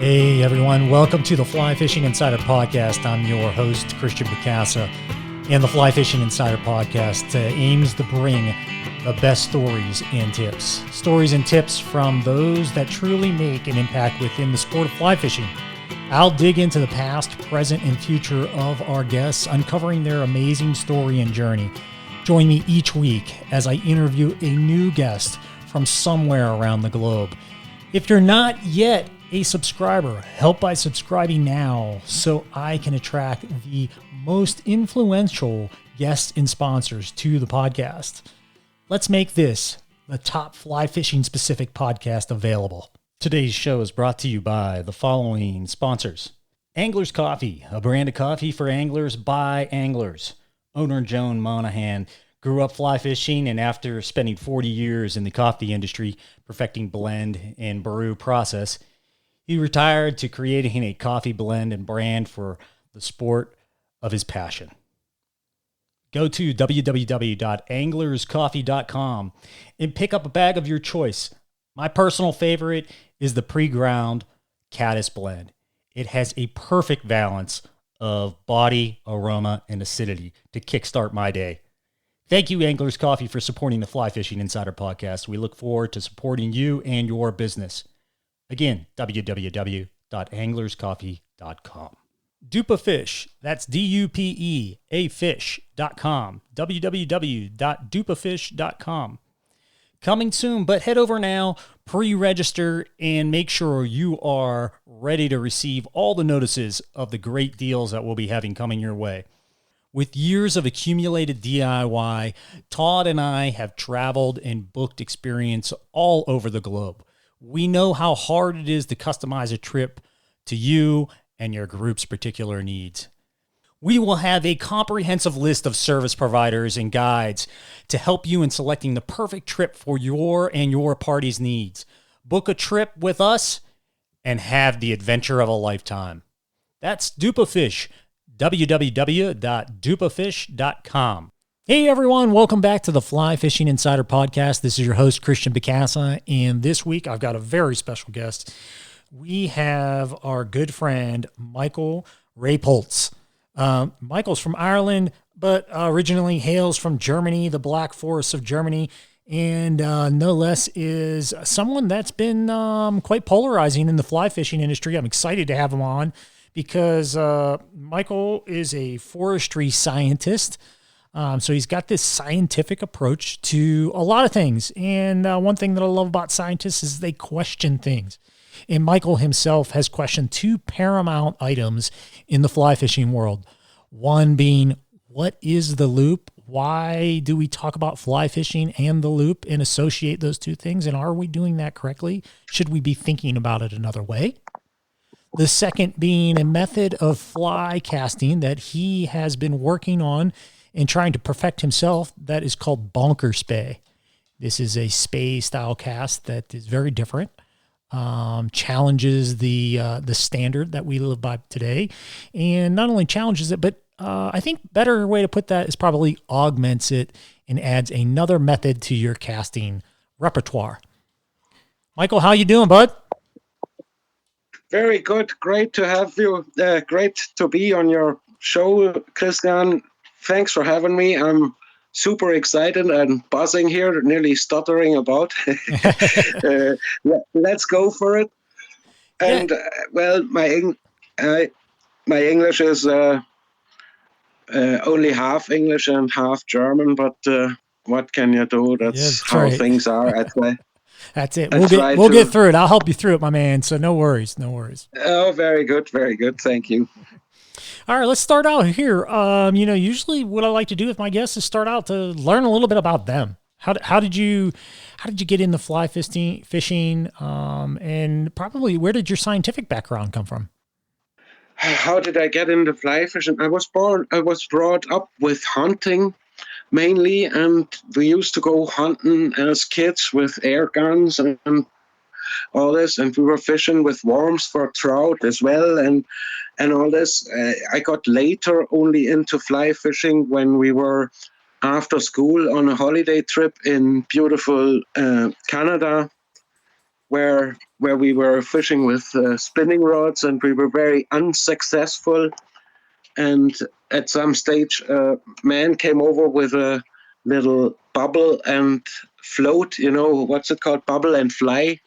Hey everyone, welcome to the Fly Fishing Insider Podcast. I'm your host, Christian Bacasa, and the Fly Fishing Insider Podcast aims to bring the best stories and tips. Stories and tips from those that truly make an impact within the sport of fly fishing. I'll dig into the past, present, and future of our guests, uncovering their amazing story and journey. Join me each week as I interview a new guest from somewhere around the globe. If you're not yet a subscriber, help by subscribing now so I can attract the most influential guests and sponsors to the podcast. Let's make this the top fly fishing specific podcast available. Today's show is brought to you by the following sponsors. Angler's Coffee, a brand of coffee for anglers by anglers. Owner Joan Monahan grew up fly fishing, and after spending 40 years in the coffee industry perfecting blend and brew process, he retired to creating a coffee blend and brand for the sport of his passion. Go to www.anglerscoffee.com and pick up a bag of your choice. My personal favorite is the pre-ground caddis blend. It has a perfect balance of body, aroma, and acidity to kickstart my day. Thank you, Anglers Coffee, for supporting the Fly Fishing Insider Podcast. We look forward to supporting you and your business. Again, www.anglerscoffee.com. Dupa Fish, that's D-U-P-E-A fish.com, www.dupafish.com. Coming soon, but head over now, pre-register, and make sure you are ready to receive all the notices of the great deals that we'll be having coming your way. With years of accumulated DIY, Todd and I have traveled and booked experience all over the globe. We know how hard it is to customize a trip to you and your group's particular needs. We will have a comprehensive list of service providers and guides to help you in selecting the perfect trip for your and your party's needs. Book a trip with us and have the adventure of a lifetime. That's Dupa Fish, www.dupafish.com. Hey everyone, welcome back to the Fly Fishing Insider Podcast. This is your host, Christian Bacasa, and this week I've got a very special guest. We have our good friend, Michael Rebholz. Michael's from Ireland, but originally hails from Germany, the Black Forests of Germany, and no less is someone that's been quite polarizing in the fly fishing industry. I'm excited to have him on because Michael is a forestry scientist. So he's got this scientific approach to a lot of things. And one thing that I love about scientists is they question things. And Michael himself has questioned two paramount items in the fly fishing world. One being, what is the loop? Why do we talk about fly fishing and the loop and associate those two things? And are we doing that correctly? Should we be thinking about it another way? The second being a method of fly casting that he has been working on and trying to perfect himself, that is called Bonker Spey. This is a Spey style cast that is very different, challenges the standard that we live by today, and not only challenges it, but I think better way to put that is probably augments it and adds another method to your casting repertoire. Michael, how you doing, bud? Very good. Great to have you. Great to be on your show, Christian. Thanks for having me. I'm super excited and buzzing here, nearly stuttering about. Let's go for it. And well, my English is only half English and half German, but what can you do? That's how things are. That's it. We'll get through it. I'll help you through it, my man. So no worries. Oh, very good. Very good. Thank you. All right, let's start out here. Usually what I like to do with my guests is start out to learn a little bit about them. How did you get into fly fishing? And probably where did your scientific background come from? How did I get into fly fishing? I was brought up with hunting mainly, and we used to go hunting as kids with air guns and all this, and we were fishing with worms for trout as well, and all this. I got later only into fly fishing when we were after school on a holiday trip in beautiful Canada, where where we were fishing with spinning rods, and we were very unsuccessful. And at some stage, a man came over with a little bubble and float, what's it called? Bubble and fly.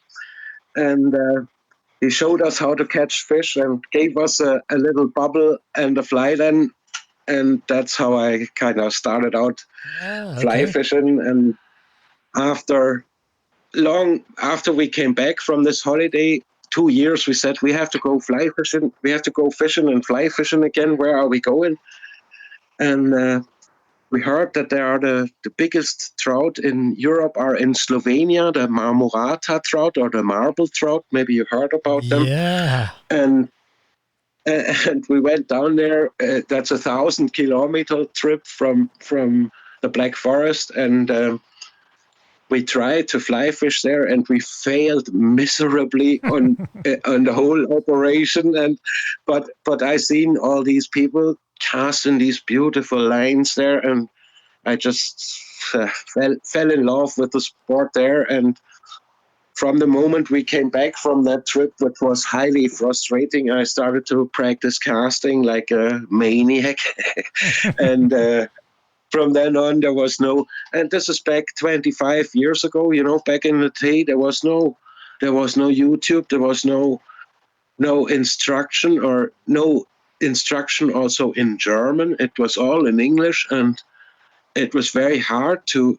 And he showed us how to catch fish and gave us a little bubble and a fly then. And that's how I kind of started out fly fishing. And after we came back from this holiday, 2 years, we said, we have to go fly fishing. We have to go fishing and fly fishing again. Where are we going? And we heard that there are the biggest trout in Europe are in Slovenia, the marmorata trout or the marble trout. Maybe you heard about them. Yeah. And we went down there. That's a 1,000-kilometer trip from the Black Forest. And we tried to fly fish there, and we failed miserably on the whole operation. But I seen all these people casting these beautiful lines there, and I just fell in love with the sport there. And from the moment we came back from that trip, which was highly frustrating, I started to practice casting like a maniac. And from then on, there was no, and this is back 25 years ago, back in the day, there was no YouTube, there was no instruction, or no instruction also in German. It was all in English, and it was very hard to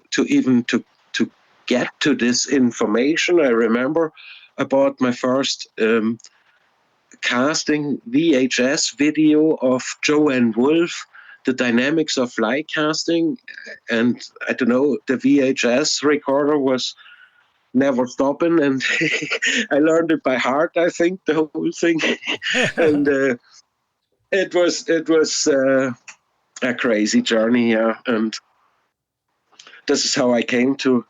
get to this information. I remember about my first casting VHS video of Joe and Wolf, the dynamics of fly casting. And I don't know, the VHS recorder was never stopping, and I learned it by heart, I think, the whole thing. And it was a crazy journey, yeah. And this is how I came to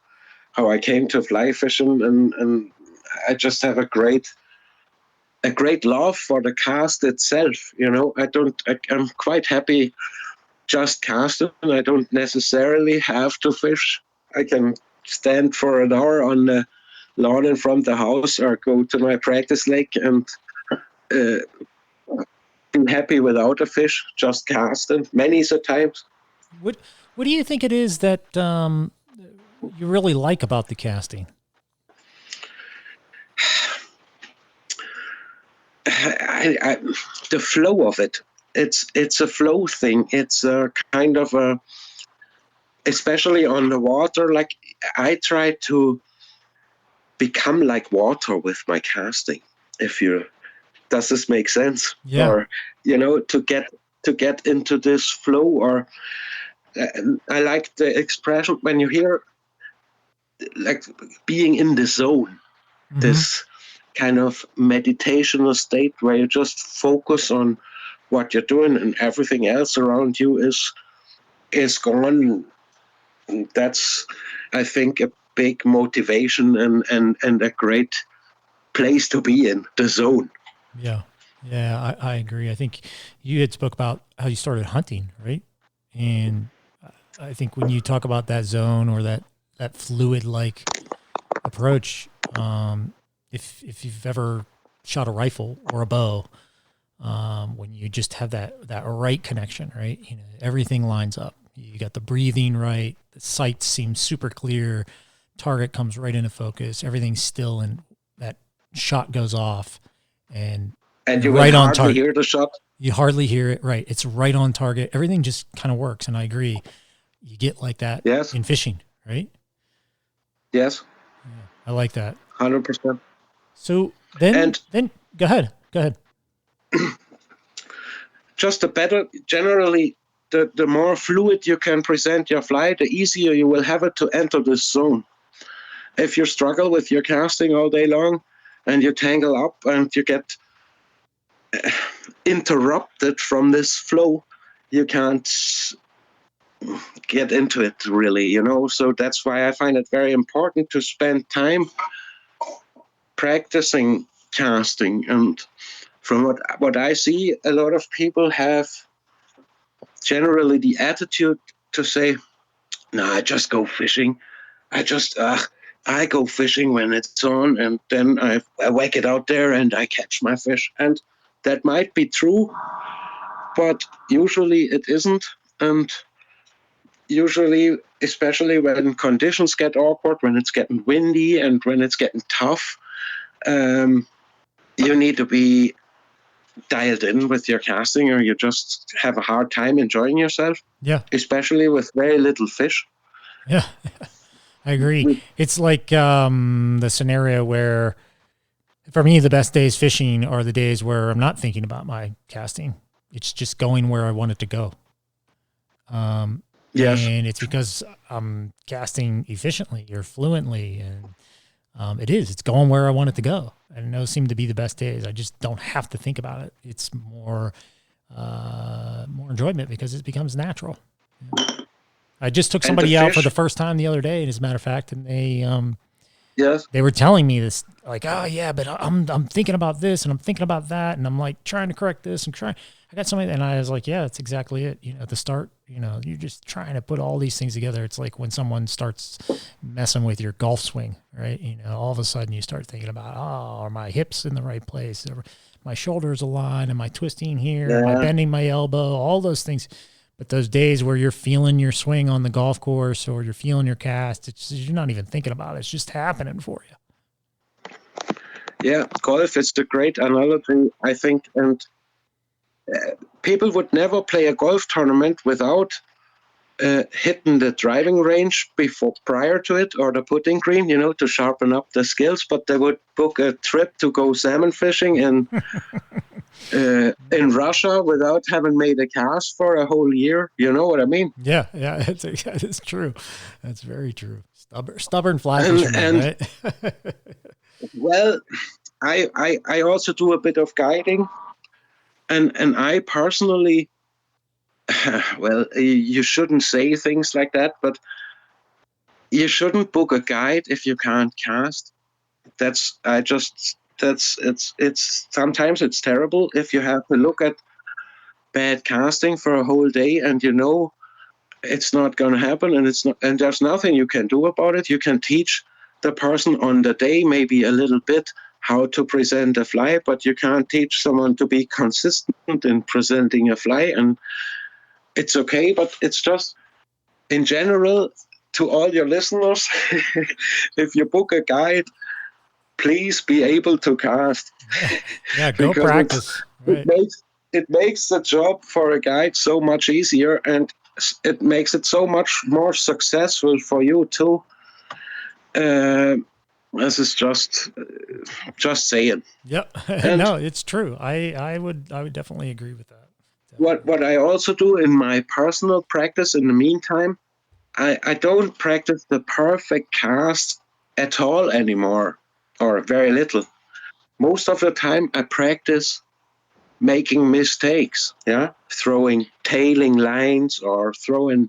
fly fishing, and I just have a great love for the cast itself. I'm quite happy just casting. I don't necessarily have to fish. I can stand for an hour on the lawn in front of the house, or go to my practice lake and be happy without a fish, just casting many times. What do you think it is that you really like about the casting? The flow of it. It's a flow thing. It's a kind of a, especially on the water. Like, I try to become like water with my casting. Does this make sense? Yeah. Or to get into this flow. Or I like the expression when you hear, like, being in the zone. Mm-hmm. This kind of meditational state where you just focus on what you're doing, and everything else around you is gone. That's, I think, a big motivation and a great place to be in, the zone. Yeah, I agree. I think you had spoke about how you started hunting, right? And I think when you talk about that zone, or that fluid-like approach, if you've ever shot a rifle or a bow, when you just have that right connection, right? Everything lines up. You got the breathing right. The sight seems super clear. Target comes right into focus. Everything's still, and that shot goes off, and you right on target. Hear the shot. You hardly hear it. Right. It's right on target. Everything just kind of works. And I agree. You get like that in fishing, right? Yes. Yeah, I like that. 100%. So then go ahead. Just generally, the more fluid you can present your fly, the easier you will have it to enter this zone. If you struggle with your casting all day long, and you tangle up, and you get interrupted from this flow, you can't get into it really, So that's why I find it very important to spend time practicing casting. And from what I see, a lot of people have generally the attitude to say, "No, I just go fishing. I just I go fishing when it's on, and then I whack it out there and I catch my fish. And that might be true, but usually it isn't. And usually, especially when conditions get awkward, when it's getting windy and when it's getting tough, you need to be dialed in with your casting, or you just have a hard time enjoying yourself. Yeah. Especially with very little fish. Yeah. I agree. It's like the scenario where, for me, the best days fishing are the days where I'm not thinking about my casting. It's just going where I want it to go. Yes. And it's because I'm casting efficiently or fluently, and it's going where I want it to go. And those seem to be the best days. I just don't have to think about it. It's more enjoyment because it becomes natural. I just took somebody out for the first time the other day, as a matter of fact, and they were telling me this, like, oh yeah, but I'm thinking about this and I'm thinking about that, and I'm like trying to correct this and I got somebody, and I was like, yeah, that's exactly it. At the start, you're just trying to put all these things together. It's like when someone starts messing with your golf swing, right? All of a sudden you start thinking about, oh, are my hips in the right place? Are my shoulders aligned? Am I twisting here? Yeah. Am I bending my elbow? All those things. But those days where you're feeling your swing on the golf course or you're feeling your cast, you're not even thinking about it. It's just happening for you. Yeah, golf is a great analogy, I think. And people would never play a golf tournament without hitting the driving range prior to it, or the putting green, to sharpen up the skills. But they would book a trip to go salmon fishing in Russia without having made a cast for a whole year. You know what I mean? Yeah, it's true. That's very true. Stubborn fly fisherman, right? Well, I also do a bit of guiding, and I personally, well, you shouldn't say things like that, but you shouldn't book a guide if you can't cast. It's sometimes it's terrible if you have to look at bad casting for a whole day and it's not going to happen, and there's nothing you can do about it. You can teach the person on the day maybe a little bit how to present a fly, but you can't teach someone to be consistent in presenting a fly. And it's okay, but it's just, in general, to all your listeners, if you book a guide, please be able to cast. Yeah, go practice. Right. It makes the job for a guide so much easier, and it makes it so much more successful for you too. This is just saying. Yep. No, it's true. I would definitely agree with that. Definitely. What I also do in my personal practice in the meantime, I don't practice the perfect cast at all anymore, or very little. Most of the time I practice making mistakes, throwing tailing lines or throwing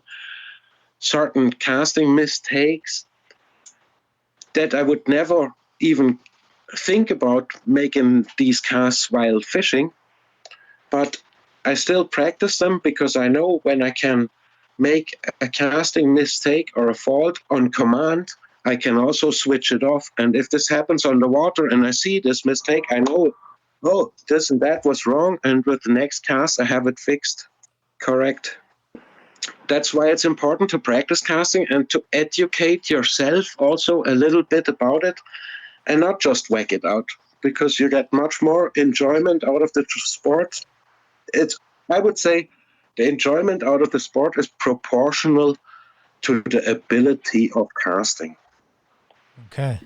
certain casting mistakes that I would never even think about making these casts while fishing. But I still practice them because I know when I can make a casting mistake or a fault on command, I can also switch it off. And if this happens on the water and I see this mistake, I know, oh, this and that was wrong. And with the next cast, I have it fixed. Correct. That's why it's important to practice casting and to educate yourself also a little bit about it, and not just whack it out, because you get much more enjoyment out of the sport. I would say the enjoyment out of the sport is proportional to the ability of casting. Okay.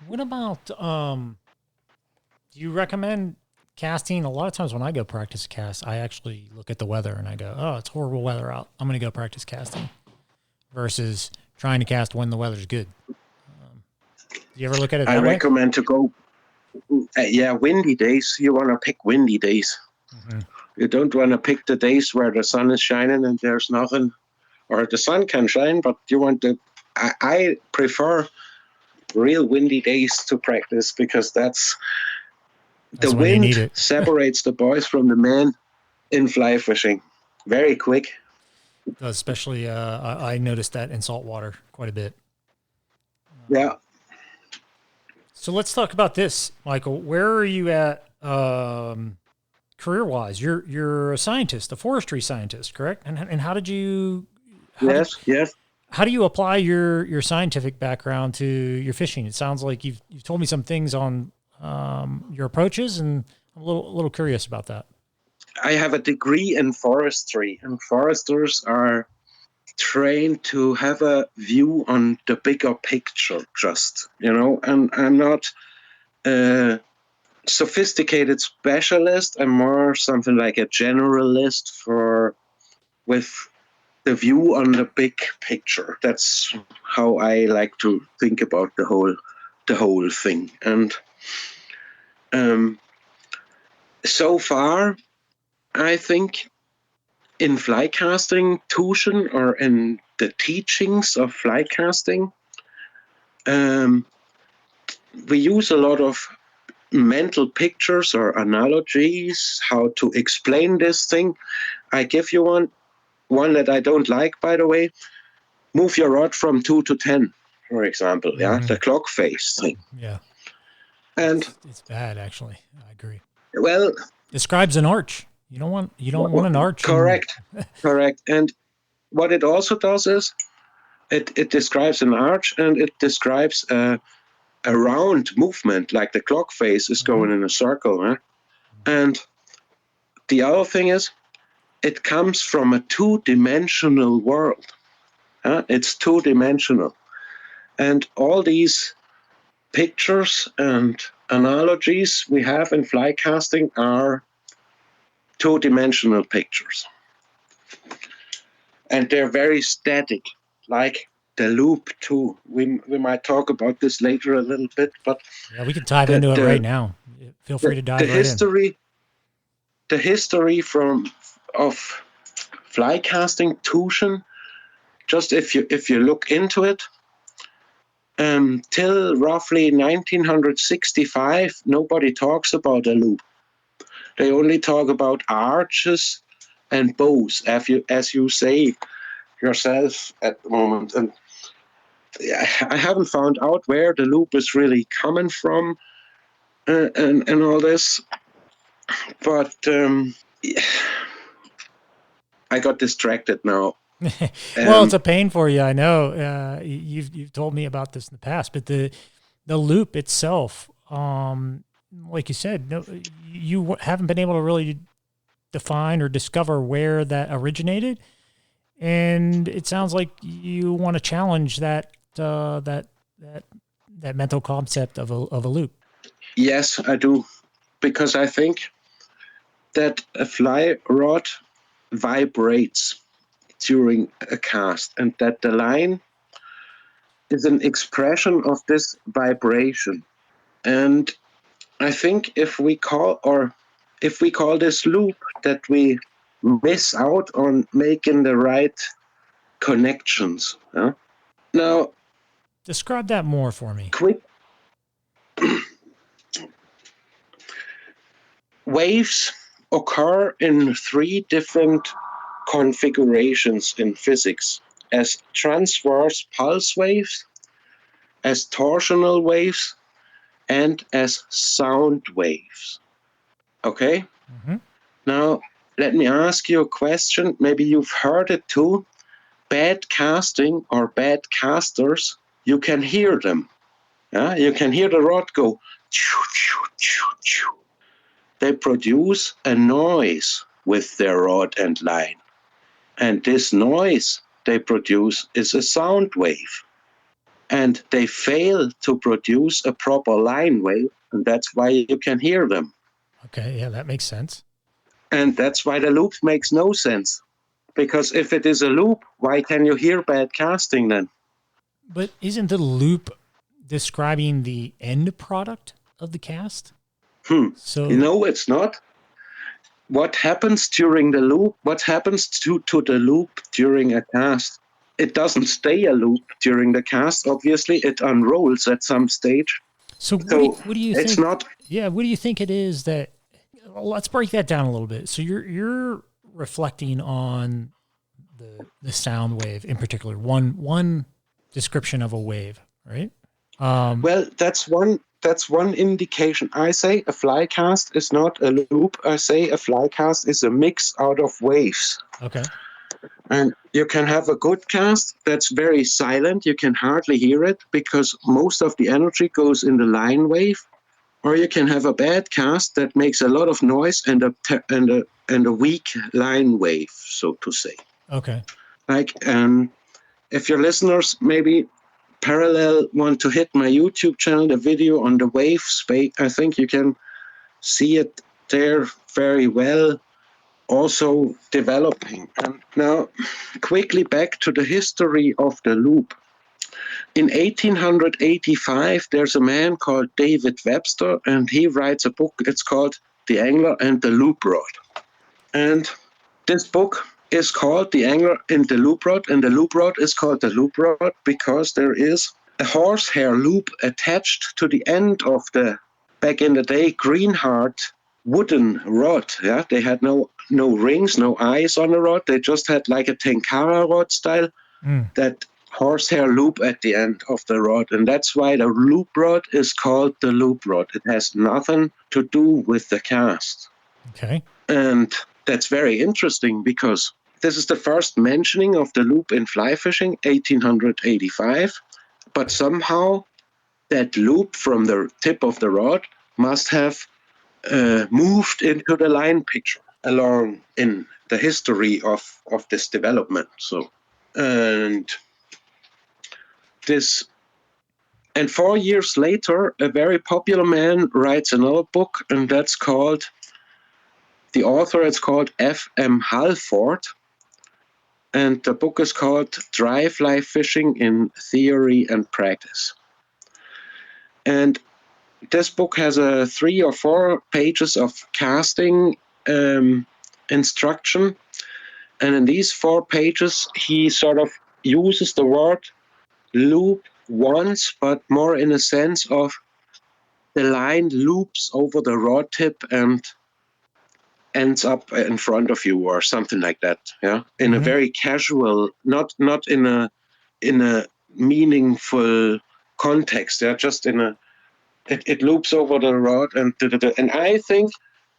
What about, do you recommend casting? A lot of times when I go practice cast, I actually look at the weather and I go, oh, it's horrible weather out. I'm going to go practice casting, versus trying to cast when the weather's good. Do you ever look at it that way? I recommend to go, windy days. You want to pick windy days. Mm-hmm. You don't want to pick the days where the sun is shining and there's nothing, or the sun can shine, but you want to, I prefer real windy days to practice, because that's the wind separates the boys from the men in fly fishing very quick. Especially, I noticed that in saltwater quite a bit. Yeah. So let's talk about this, Michael. Where are you at career-wise? You're a scientist, a forestry scientist, correct? And how did you Yes. how do you apply your scientific background to your fishing? It sounds like you've told me some things on your approaches, and I'm a little curious about that. I have a degree in forestry, and foresters are trained to have a view on the bigger picture, and I'm not a sophisticated specialist. I'm more something like a generalist with the view on the big picture. That's how I like to think about the whole thing. And so far, I think in fly casting tuition, or in the teachings of fly casting, we use a lot of mental pictures or analogies, how to explain this thing. I give you one that I don't like, by the way. Move your rod from 2 to 10, for example. Yeah, the clock face thing. Yeah, and it's bad, actually. I agree. Well, describes an arch. You don't want an arch. Correct. And what it also does is it describes an arch, and it describes a round movement, like the clock face is going in a circle. Huh? And the other thing is, it comes from a two-dimensional world. It's two-dimensional. And all these pictures and analogies we have in fly casting are two-dimensional pictures. And they're very static, like the loop too. We might talk about this later a little bit, but yeah, we can dive into it right now. Feel free to dive right in. The history of fly casting tuition, just if you look into it, till roughly 1965, nobody talks about a loop. They only talk about arches and bows, as you say yourself at the moment. And I haven't found out where the loop is really coming from, and all this. But I got distracted now. Well, it's a pain for you, I know. You've told me about this in the past, but the loop itself, like you said, no, you haven't been able to really define or discover where that originated, and it sounds like you want to challenge that mental concept of a loop. Yes, I do, because I think that a fly rod vibrates during a cast, and that the line is an expression of this vibration. And I think if we call this loop, that we miss out on making the right connections. Now, describe that more for me. Quick. Waves occur in three different configurations in physics: as transverse pulse waves, as torsional waves, and as sound waves. Okay? Now, let me ask you a question. Maybe you've heard it too. Bad casting or bad casters, you can hear them. Yeah? You can hear the rod go. Choo, choo, choo, choo. They produce a noise with their rod and line. And this noise they produce is a sound wave. And they fail to produce a proper line wave, and that's why you can hear them. Okay, yeah, that makes sense. And that's why the loop makes no sense. Because if it is a loop, why can you hear bad casting then? But isn't the loop describing the end product of the cast? So no, it's not. What happens during the loop? What happens to the loop during a cast? It doesn't stay a loop during the cast. Obviously, it unrolls at some stage. So what do you think? It's not. Yeah, what do you think it is that? Let's break that down a little bit. So you're reflecting on the sound wave in particular. One description of a wave, right? Well, that's one that's one indication. I say a fly cast is not a loop. I say a fly cast is a mix out of waves. Okay. And you can have a good cast that's very silent. You can hardly hear it because most of the energy goes in the line wave. Or you can have a bad cast that makes a lot of noise and a weak line wave, so to say. Okay. Like, if your listeners maybe parallel want to hit my YouTube channel, the video on the wave space, I think you can see it there very well, also developing. And now, quickly back to the history of the loop. In 1885, there's a man called David Webster, and he writes a book. It's called The Angler and the Loop Rod. And this book is called The Angler and the Loop Rod, and the loop rod is called the loop rod because there is a horsehair loop attached to the end of the, back in the day, Greenheart wooden rod. Yeah, they had no rings, no eyes on the rod. They just had like a tenkara rod style, that horsehair loop at the end of the rod, and that's why the loop rod is called the loop rod. It has nothing to do with the cast. Okay. And that's very interesting because this is the first mentioning of the loop in fly fishing, 1885, but somehow that loop from the tip of the rod must have moved into the line picture along in the history of this development. So, and 4 years later, a very popular man writes another book, and that's called, the author is called F.M. Halford, and the book is called Dry Fly Fishing in Theory and Practice. And this book has 3 or 4 pages of casting instruction, and in these 4 pages, he sort of uses the word loop once, but more in a sense of the line loops over the rod tip and ends up in front of you or something like that. Yeah, in a very casual, not in a meaningful context. Yeah, just in a it loops over the rod and and I think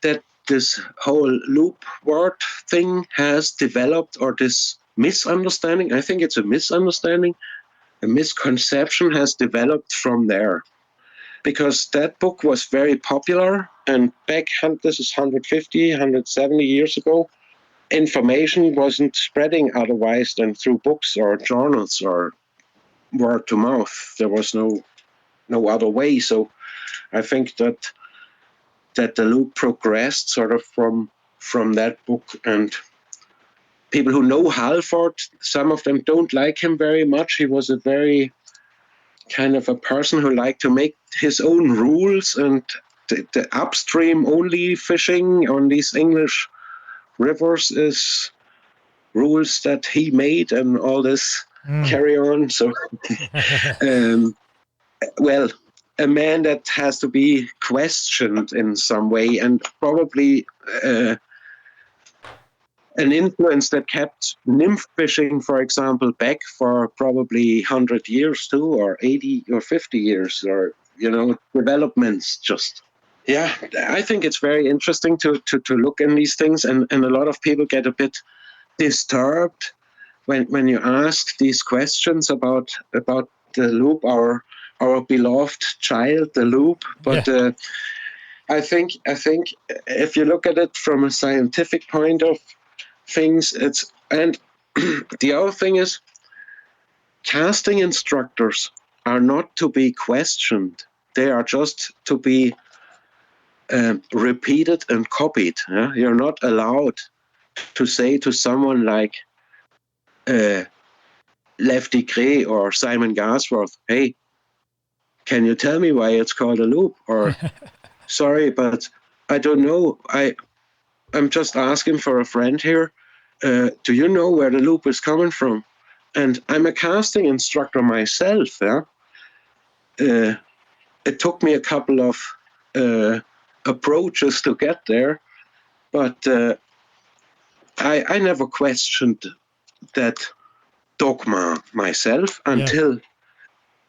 that this whole loop word thing has developed, or this misunderstanding. I think it's a misunderstanding. A misconception has developed from there, because that book was very popular, and back, this is 150, 170 years ago, information wasn't spreading otherwise than through books or journals or word to mouth. There was no other way. So I think that the loop progressed sort of from that book, and people who know Halford, some of them don't like him very much. He was a very kind of a person who liked to make his own rules, and the upstream only fishing on these English rivers is rules that he made and all this carry on. So, well, a man that has to be questioned in some way, and probably an influence that kept nymph fishing, for example, back for probably 100 years too, or 80 or 50 years, or, developments just. Yeah, I think it's very interesting to look in these things, and a lot of people get a bit disturbed when you ask these questions about the loop, our beloved child, the loop. But I think if you look at it from a scientific point of things, and the other thing is, casting instructors are not to be questioned. They are just to be repeated and copied. Yeah? You're not allowed to say to someone like Lefty Gray or Simon Garsworth, "Hey, can you tell me why it's called a loop?" Or, "Sorry, but I don't know. I'm just asking for a friend here. Do you know where the loop is coming from?" And I'm a casting instructor myself. Yeah, it took me a couple of approaches to get there, but I never questioned that dogma myself until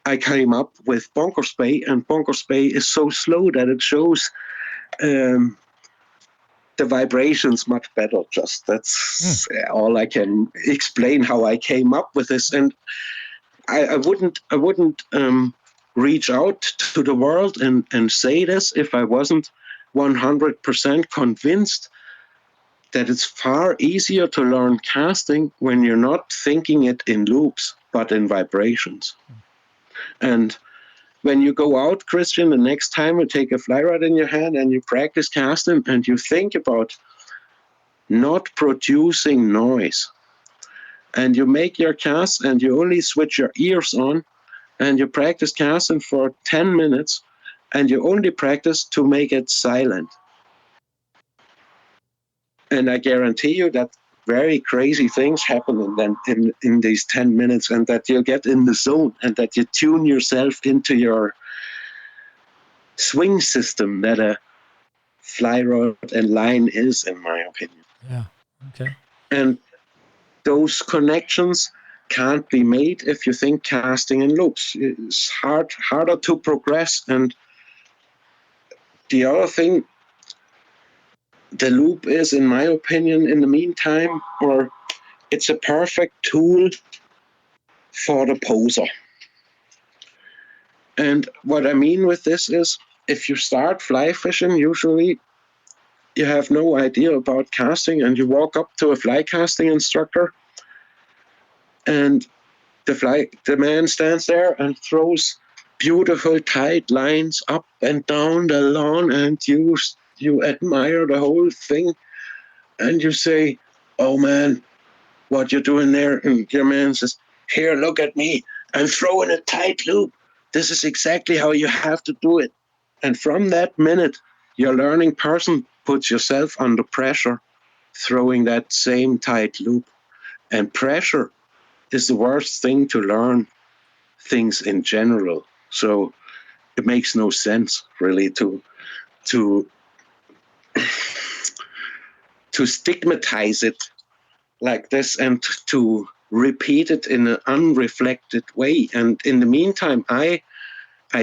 I came up with Bonker Spey, and Bonker Spey is so slow that it shows the vibrations much better. Just that's all I can explain how I came up with this. And I wouldn't reach out to the world and say this if I wasn't 100% convinced that it's far easier to learn casting when you're not thinking it in loops, but in vibrations. And when you go out, Christian, the next time you take a fly rod in your hand and you practice casting and you think about not producing noise, and you make your cast and you only switch your ears on and you practice casting for 10 minutes and you only practice to make it silent. And I guarantee you that very crazy things happen in these 10 minutes, and that you get in the zone and that you tune yourself into your swing system that a fly rod and line is, in my opinion. Yeah. Okay. And those connections can't be made if you think casting in loops. It's harder to progress. And the other thing, the loop is, in my opinion, in the meantime, or it's a perfect tool for the poser. And what I mean with this is, if you start fly fishing, usually you have no idea about casting, and you walk up to a fly casting instructor, and the man stands there and throws beautiful tight lines up and down the lawn, and you admire the whole thing, and you say, "Oh man, what you're doing there?" And your man says, "Here, look at me. I'm throwing a tight loop. This is exactly how you have to do it." And from that minute, your learning person puts yourself under pressure, throwing that same tight loop. And pressure is the worst thing to learn things in general. So it makes no sense really to stigmatize it like this and to repeat it in an unreflected way. And in the meantime, I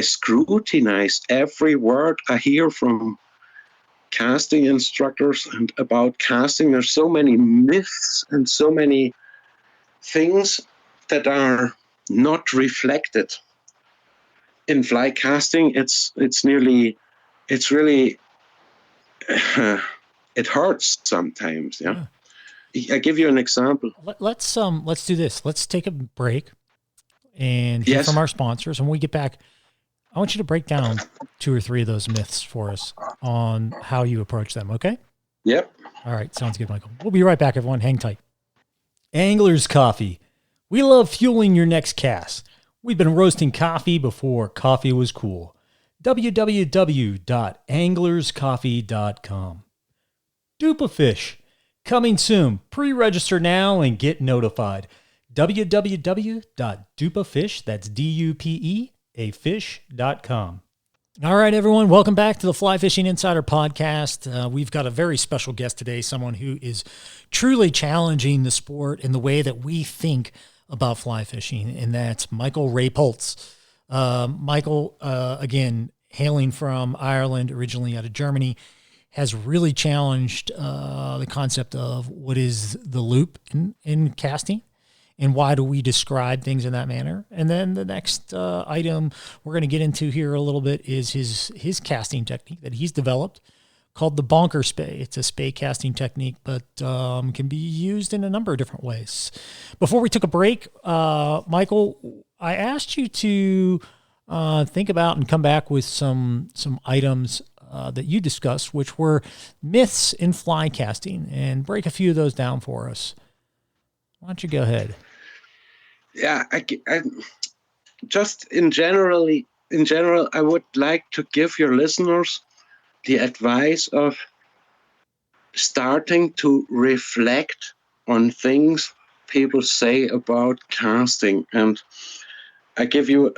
scrutinized every word I hear from casting instructors and about casting. There's so many myths and so many things that are not reflected in fly casting. It's really it hurts sometimes. Yeah. I give you an example. Let's do this. Let's take a break and hear Yes. from our sponsors. And when we get back, I want you to break down 2 or 3 of those myths for us on how you approach them. Okay. Yep. All right. Sounds good, Michael. We'll be right back, everyone. Hang tight. Anglers Coffee. We love fueling your next cast. We've been roasting coffee before coffee was cool. www.anglerscoffee.com. Dupafish. Coming soon. Pre-register now and get notified. www.dupafish, that's D-U-P-E, a fish.com. All right, everyone. Welcome back to the Fly Fishing Insider Podcast. We've got a very special guest today, someone who is truly challenging the sport in the way that we think about fly fishing, and that's Michael Rebholz. Michael, again, hailing from Ireland, originally out of Germany, has really challenged the concept of what is the loop in casting and why do we describe things in that manner. And then the next item we're going to get into here a little bit is his casting technique that he's developed called the Bonker Spey. It's a spey casting technique, but can be used in a number of different ways. Before we took a break, Michael, I asked you to think about and come back with some items that you discussed, which were myths in fly casting, and break a few of those down for us. Why don't you go ahead? Yeah, I just in general, I would like to give your listeners the advice of starting to reflect on things people say about casting. And I give you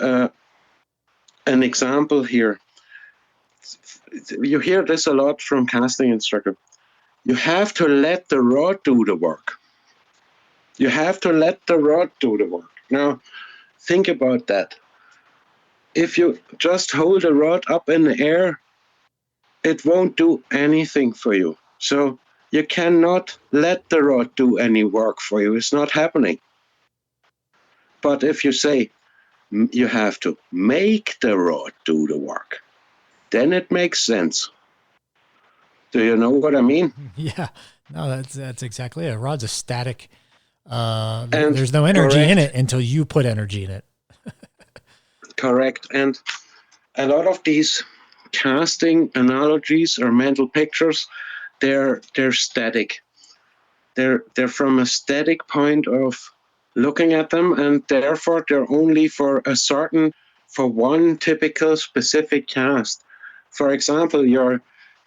an example here. You hear this a lot from casting instructors. You have to let the rod do the work. You have to let the rod do the work. Now, think about that. If you just hold a rod up in the air, it won't do anything for you. So you cannot let the rod do any work for you. It's not happening. But if you say you have to make the rod do the work, then it makes sense. Do you know what I mean? Yeah, no, that's exactly it. A rod's a static. And There's no energy in correct, it until you put energy in it. correct. And a lot of these casting analogies or mental pictures, they're static. They're from a static point of looking at them, and therefore they're only for one typical specific cast. For example, your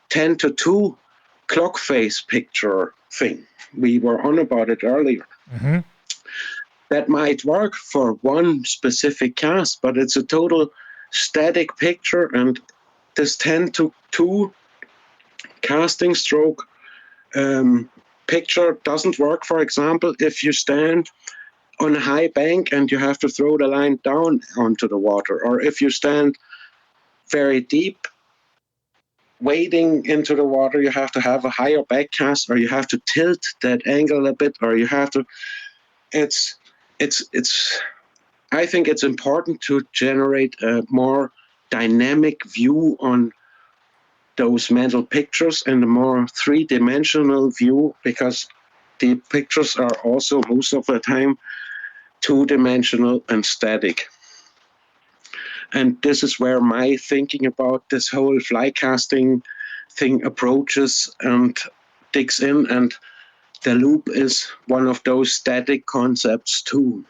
10 to 2 clock face picture thing. We were on about it earlier. Mm-hmm. That might work for one specific cast, but it's a total static picture, and this 10 to 2 casting stroke picture doesn't work, for example, if you stand on a high bank and you have to throw the line down onto the water, or if you stand very deep wading into the water, you have to have a higher back cast, or you have to tilt that angle a bit, or you have to. It's I think it's important to generate a more dynamic view on those mental pictures and a more three-dimensional view, because the pictures are also most of the time two-dimensional and static. And this is where my thinking about this whole fly casting thing approaches and digs in, and the loop is one of those static concepts too,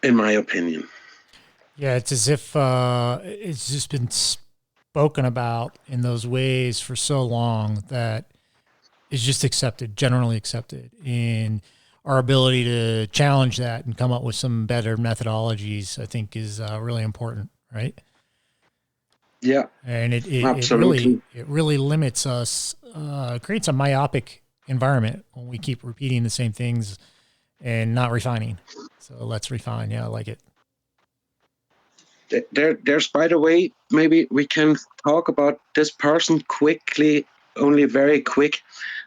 in my opinion. Yeah, it's as if it's just been spoken about in those ways for so long that it's just accepted, generally accepted. And our ability to challenge that and come up with some better methodologies, I think, is really important, right? Yeah, And absolutely. it really limits us, creates a myopic environment when we keep repeating the same things and not refining. So let's refine. Yeah, I like it. There's, by the way, maybe we can talk about this person quickly, only very quick.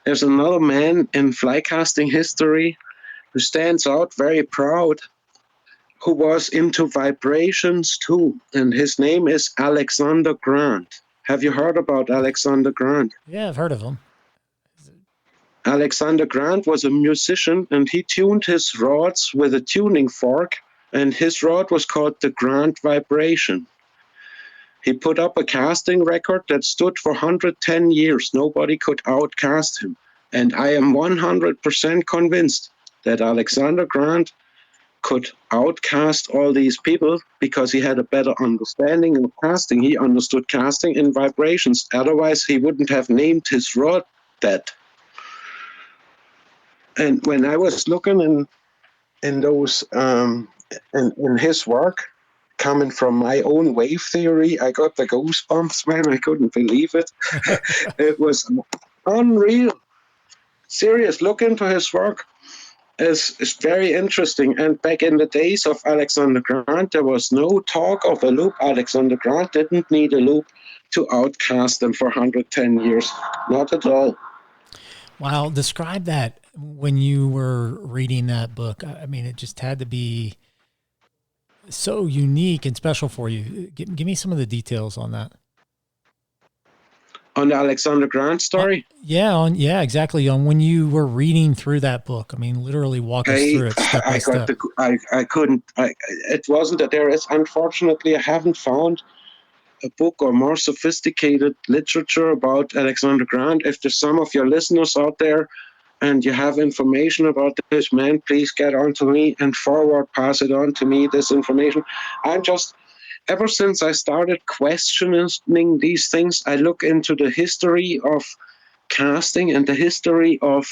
There's another man in fly casting history who stands out very proud, who was into vibrations too, and his name is Alexander Grant. Have you heard about Alexander Grant? Yeah, I've heard of them. Alexander Grant was a musician, and he tuned his rods with a tuning fork, and his rod was called the Grant Vibration. He put up a casting record that stood for 110 years. Nobody could outcast him. And I am 100% convinced that Alexander Grant could outcast all these people because he had a better understanding of casting. He understood casting in vibrations. Otherwise, he wouldn't have named his rod that. And when I was looking in those in his work, coming from my own wave theory, I got the goosebumps, man. I couldn't believe it. It was unreal. Serious, look into his work. Is very interesting. And back in the days of Alexander Grant, there was no talk of a loop. Alexander Grant didn't need a loop to outcast them for 110 years. Not at all. Wow. Describe that when you were reading that book. I mean, it just had to be so unique and special for you. Give me some of the details on that. On the Alexander Grant story? Yeah, exactly. On when you were reading through that book. I mean, literally walk us through it step by step. It wasn't that there is, unfortunately, I haven't found a book or more sophisticated literature about Alexander Grant. If there's some of your listeners out there and you have information about this man, please get on to me and pass it on to me, this information. Ever since I started questioning these things, I look into the history of casting and the history of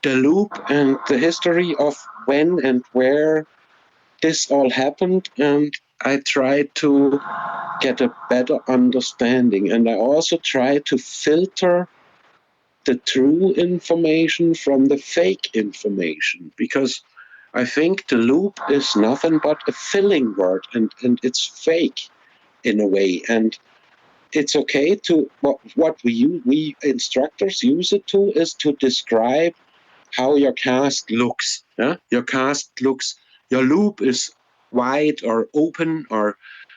the loop and the history of when and where this all happened, and I try to get a better understanding. And I also try to filter the true information from the fake information, because I think the loop is nothing but a filling word, and it's fake in a way. And it's okay to what we instructors use it to is to describe how your cast looks. Yeah? Your cast looks. Your loop is wide or open or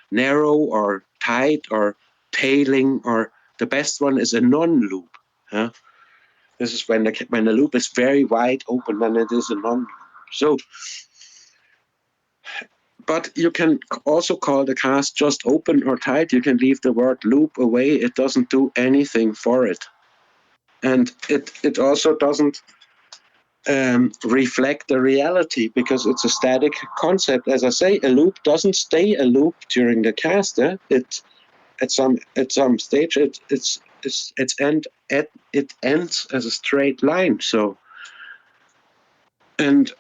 narrow or tight or tailing, or the best one is a non-loop. Yeah? This is when the loop is very wide open, then it is a non-loop. So, but you can also call the cast just open or tight. You can leave the word loop away. It doesn't do anything for it. And it also doesn't reflect the reality because it's a static concept. As I say, a loop doesn't stay a loop during the cast. It at some stage it ends as a straight line. So, and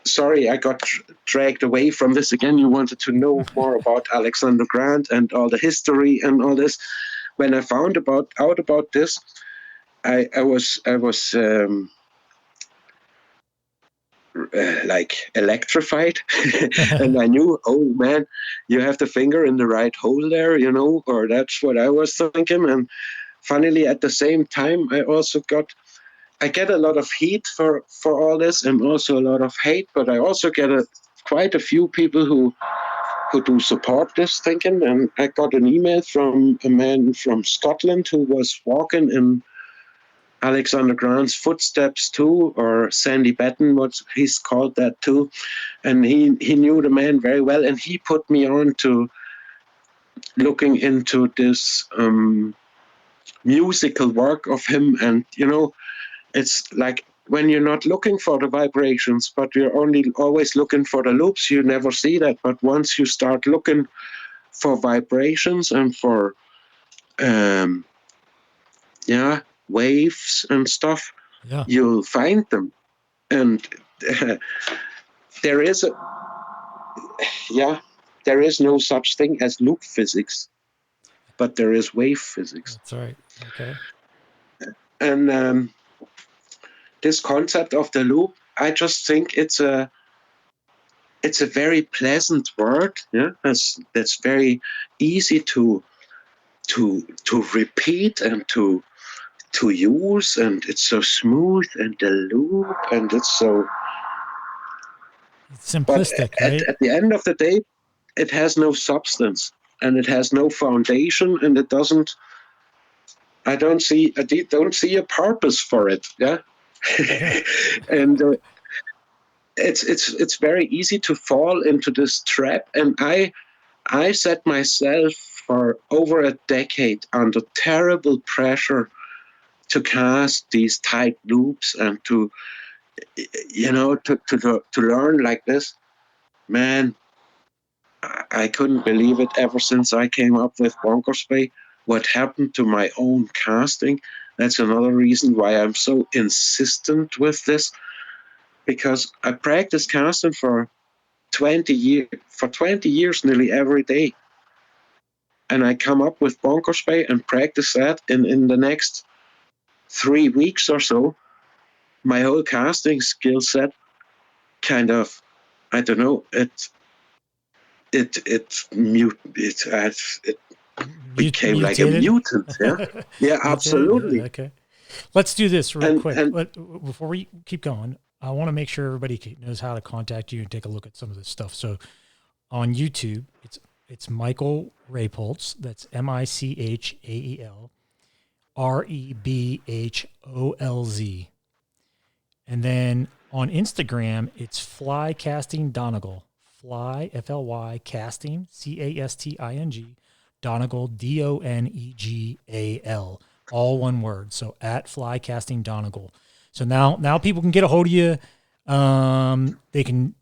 sorry, I got dragged away from this again. You wanted to know more about Alexander Grant and all the history and all this. When I found out about this, I was like electrified, and I knew, oh man, you have the finger in the right hole there, or that's what I was thinking. And funnily, at the same time, I get a lot of heat for all this, and also a lot of hate, but I also get quite a few people who do support this thinking. And I got an email from a man from Scotland who was walking in Alexander Grant's footsteps too, or Sandy Batten, what he's called that too. And he knew the man very well, and he put me on to looking into this musical work of him. And, it's like when you're not looking for the vibrations, but you're only always looking for the loops, you never see that. But once you start looking for vibrations and for, waves and stuff, you'll find them. And there is no such thing as loop physics, but there is wave physics. That's right. Okay. And this concept of the loop, I just think it's a very pleasant word. Yeah, that's very easy to repeat and to use, and it's so smooth, and the loop, and it's so simplistic. But at the end of the day, it has no substance, and it has no foundation, and it doesn't. I don't see a purpose for it. Yeah. And it's very easy to fall into this trap. And I set myself for over a decade under terrible pressure to cast these tight loops and to learn like this. Man, I couldn't believe it ever since I came up with Bonker Spey. What happened to my own casting? That's another reason why I'm so insistent with this, because I practiced casting for 20 years, nearly every day. And I come up with Bonker Spey and practice that in the next 3 weeks or so. My whole casting skill set kind of, I don't know, it became like a mutant. Yeah, yeah, absolutely. Yeah, okay, let's do this real quick. Before we keep going, I want to make sure everybody knows how to contact you and take a look at some of this stuff. So on YouTube, it's Michael Rebholz. That's MichaelRebholz. And then on Instagram, it's Fly Casting Donegal. Fly, Fly Casting, Casting, Donegal, Donegal. All one word. So at Fly Casting Donegal. So now people can get a hold of you. They can,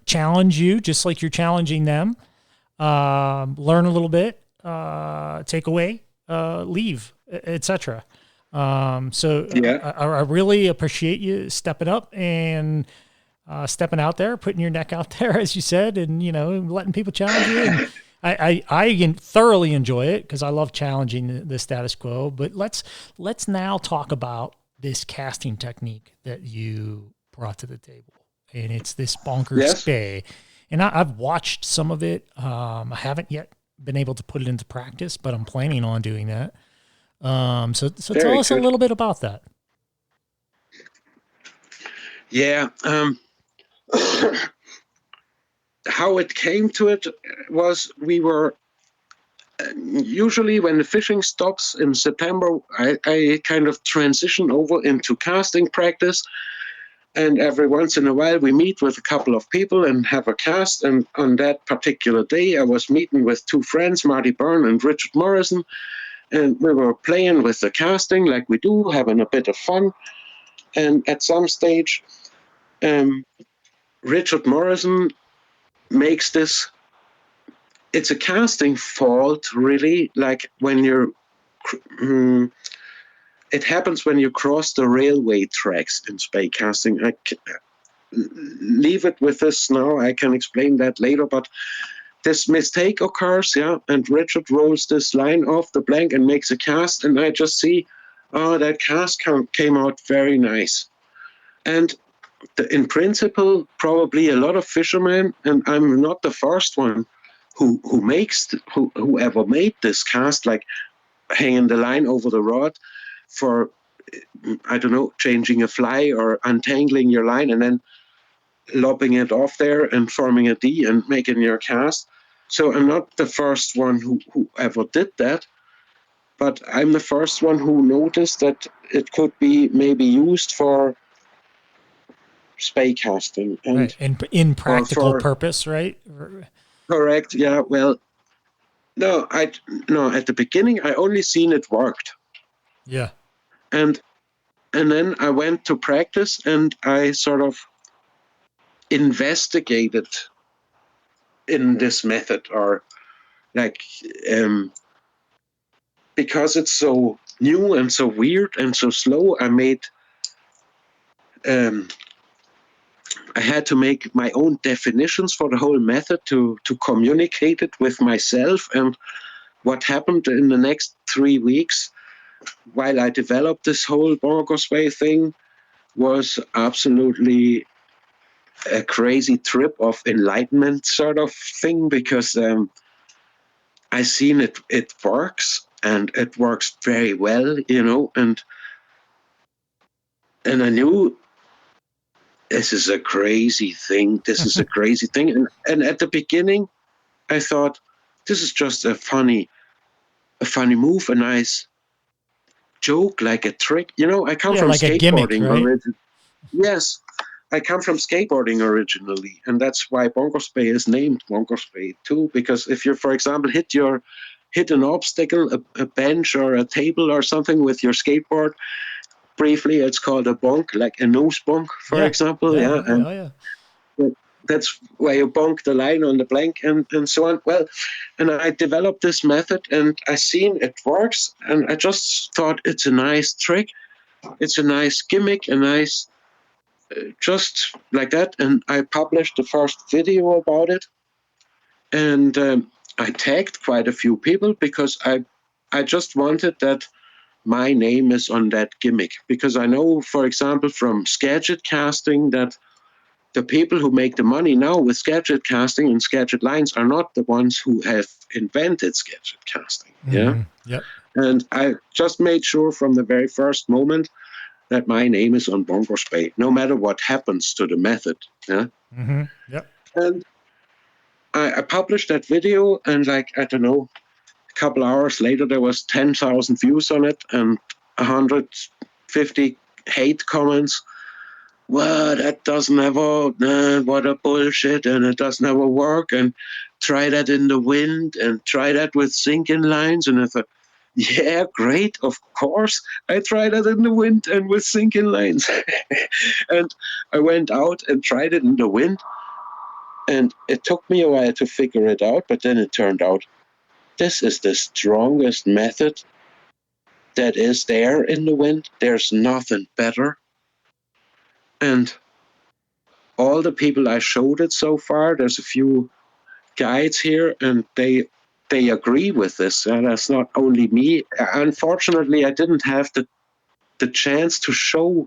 challenge you just like you're challenging them. Learn a little bit, take away, leave, etc. I really appreciate you stepping up and stepping out there, putting your neck out there, as you said, and letting people challenge you. And I thoroughly enjoy it because I love challenging the status quo. But let's now talk about this casting technique that you brought to the table, and it's this Bonker Yes. Spay. And I've watched some of it. I haven't yet been able to put it into practice, but I'm planning on doing that. So Very tell us a good. little bit about that. Yeah. How it came to it was we were usually when the fishing stops in September, I kind of transition over into casting practice. And every once in a while, we meet with a couple of people and have a cast. And on that particular day, I was meeting with two friends, Marty Byrne and Richard Morrison. And we were playing with the casting like we do, having a bit of fun. And at some stage, Richard Morrison makes this. It's a casting fault, really. Like when you're, it happens when you cross the railway tracks in spay casting. I leave it with this now. I can explain that later. But this mistake occurs, yeah, and Richard rolls this line off the blank and makes a cast, and I just see, oh, that cast came out very nice. And in principle, probably a lot of fishermen, and I'm not the first one who ever made this cast, like hanging the line over the rod for, I don't know, changing a fly or untangling your line and then lopping it off there and forming a D and making your cast. So I'm not the first one who ever did that, but I'm the first one who noticed that it could be maybe used for spay casting. And right. And in practical purpose, right? Correct. Yeah. Well, no, at the beginning I only seen it worked. Yeah. And then I went to practice and I sort of investigated in this method, or like because it's so new and so weird and so slow, I had to make my own definitions for the whole method to communicate it with myself. And what happened in the next 3 weeks while I developed this whole Bonker Spay thing was absolutely a crazy trip of enlightenment sort of thing, because I seen it works, and it works very well, and I knew this is a crazy thing. This is a crazy thing. And at the beginning, I thought, this is just a funny move, a nice joke, like a trick. I come from like skateboarding, right? Yes, I come from skateboarding originally, and that's why Bonker Spey is named Bonker Spey too. Because if you, for example, hit an obstacle, a bench or a table or something with your skateboard, briefly, it's called a bonk, like a nose bonk, for example. And that's where you bonk the line on the blank and so on. Well, and I developed this method, and I seen it works, and I just thought it's a nice trick. It's a nice gimmick, a nice, just like that. And I published the first video about it, and I tagged quite a few people because I just wanted that my name is on that gimmick, because I know, for example, from Skagit casting, that the people who make the money now with Skagit casting and Skagit lines are not the ones who have invented Skagit casting. Mm-hmm. Yep. And I just made sure from the very first moment that my name is on Bonker Spey, no matter what happens to the method. Yeah. Mm-hmm. Yep. And I published that video, and I don't know, a couple hours later, there was 10,000 views on it and 150 hate comments. Well, that doesn't ever, what a bullshit, and it doesn't ever work, and try that in the wind, and try that with sinking lines. And I thought, yeah, great, of course. I tried that in the wind and with sinking lines. And I went out and tried it in the wind, and it took me a while to figure it out, but then it turned out this is the strongest method that is there in the wind. There's nothing better. And all the people I showed it so far, there's a few guides here, and they agree with this. And that's not only me. Unfortunately, I didn't have the the chance to show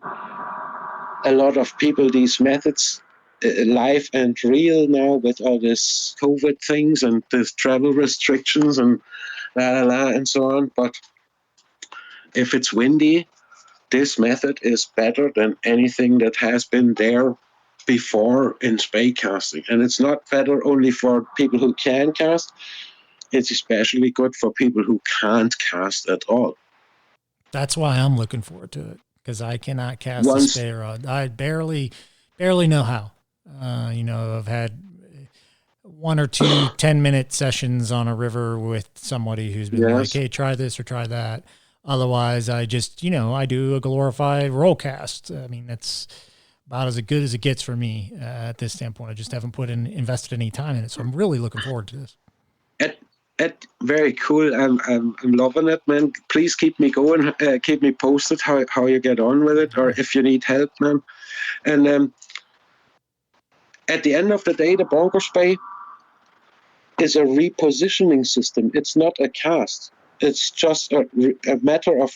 a lot of people these methods live and real now with all this COVID things and this travel restrictions and and so on. But if it's windy, this method is better than anything that has been there before in spay casting. And it's not better only for people who can cast, it's especially good for people who can't cast at all. That's why I'm looking forward to it, because I cannot cast a spay rod. I barely know how. I've had 1 or 2 10-minute sessions on a river with somebody who's been like, hey, try this or try that. Otherwise, I just, I do a glorified roll cast. I mean, that's about as good as it gets for me at this standpoint. I just haven't invested any time in it. So I'm really looking forward to this. Very cool. I'm loving it, man. Please keep me going. Keep me posted how you get on with it, or if you need help, man. And at the end of the day, the Bonker Spay is a repositioning system. It's not a cast. It's just a matter of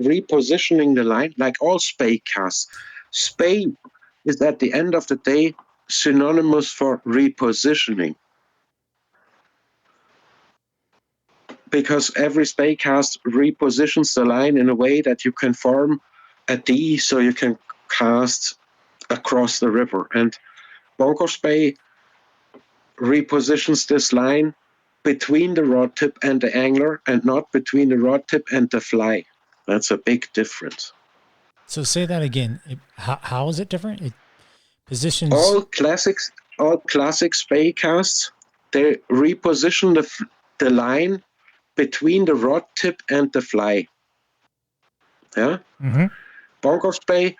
repositioning the line, like all spay casts. Spay is at the end of the day synonymous for repositioning. Because every spay cast repositions the line in a way that you can form a D so you can cast across the river. And Bonker Spay repositions this line between the rod tip and the angler, and not between the rod tip and the fly. That's a big difference. So say that again. How is it different? It positions all classic spay casts. They reposition the line between the rod tip and the fly. Yeah. Mm-hmm. Bonker Spay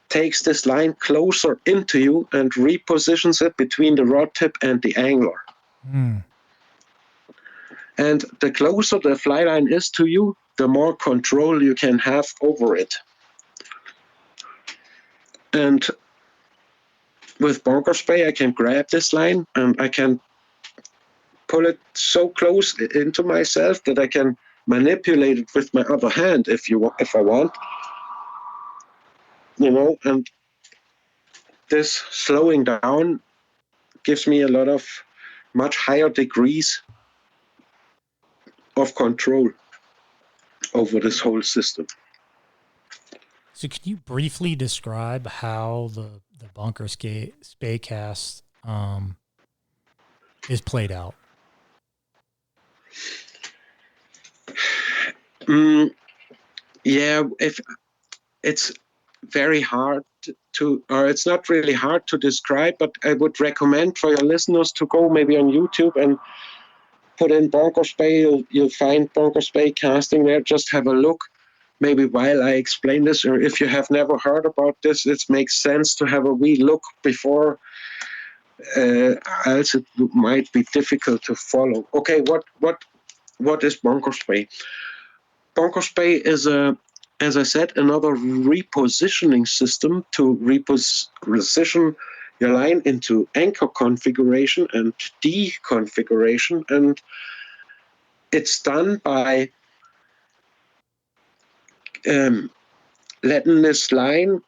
takes this line closer into you and repositions it between the rod tip and the angler. Mm. And the closer the fly line is to you, the more control you can have over it. And with Bonker Spay, I can grab this line and I can pull it so close into myself that I can manipulate it with my other hand if I want. And this slowing down gives me a lot of much higher degrees of control over this whole system. So can you briefly describe how the Bonker Spay cast is played out? If it's very hard or it's not really hard to describe, but I would recommend for your listeners to go maybe on YouTube and put in Bonker Spay. You'll find Bonker Spay casting there. Just have a look. Maybe while I explain this, or if you have never heard about this, it makes sense to have a wee look before, else it might be difficult to follow. Okay, what is Bonker Spay? Bonker Spay is as I said, another repositioning system to reposition your line into anchor configuration and deconfiguration, and it's done by letting this line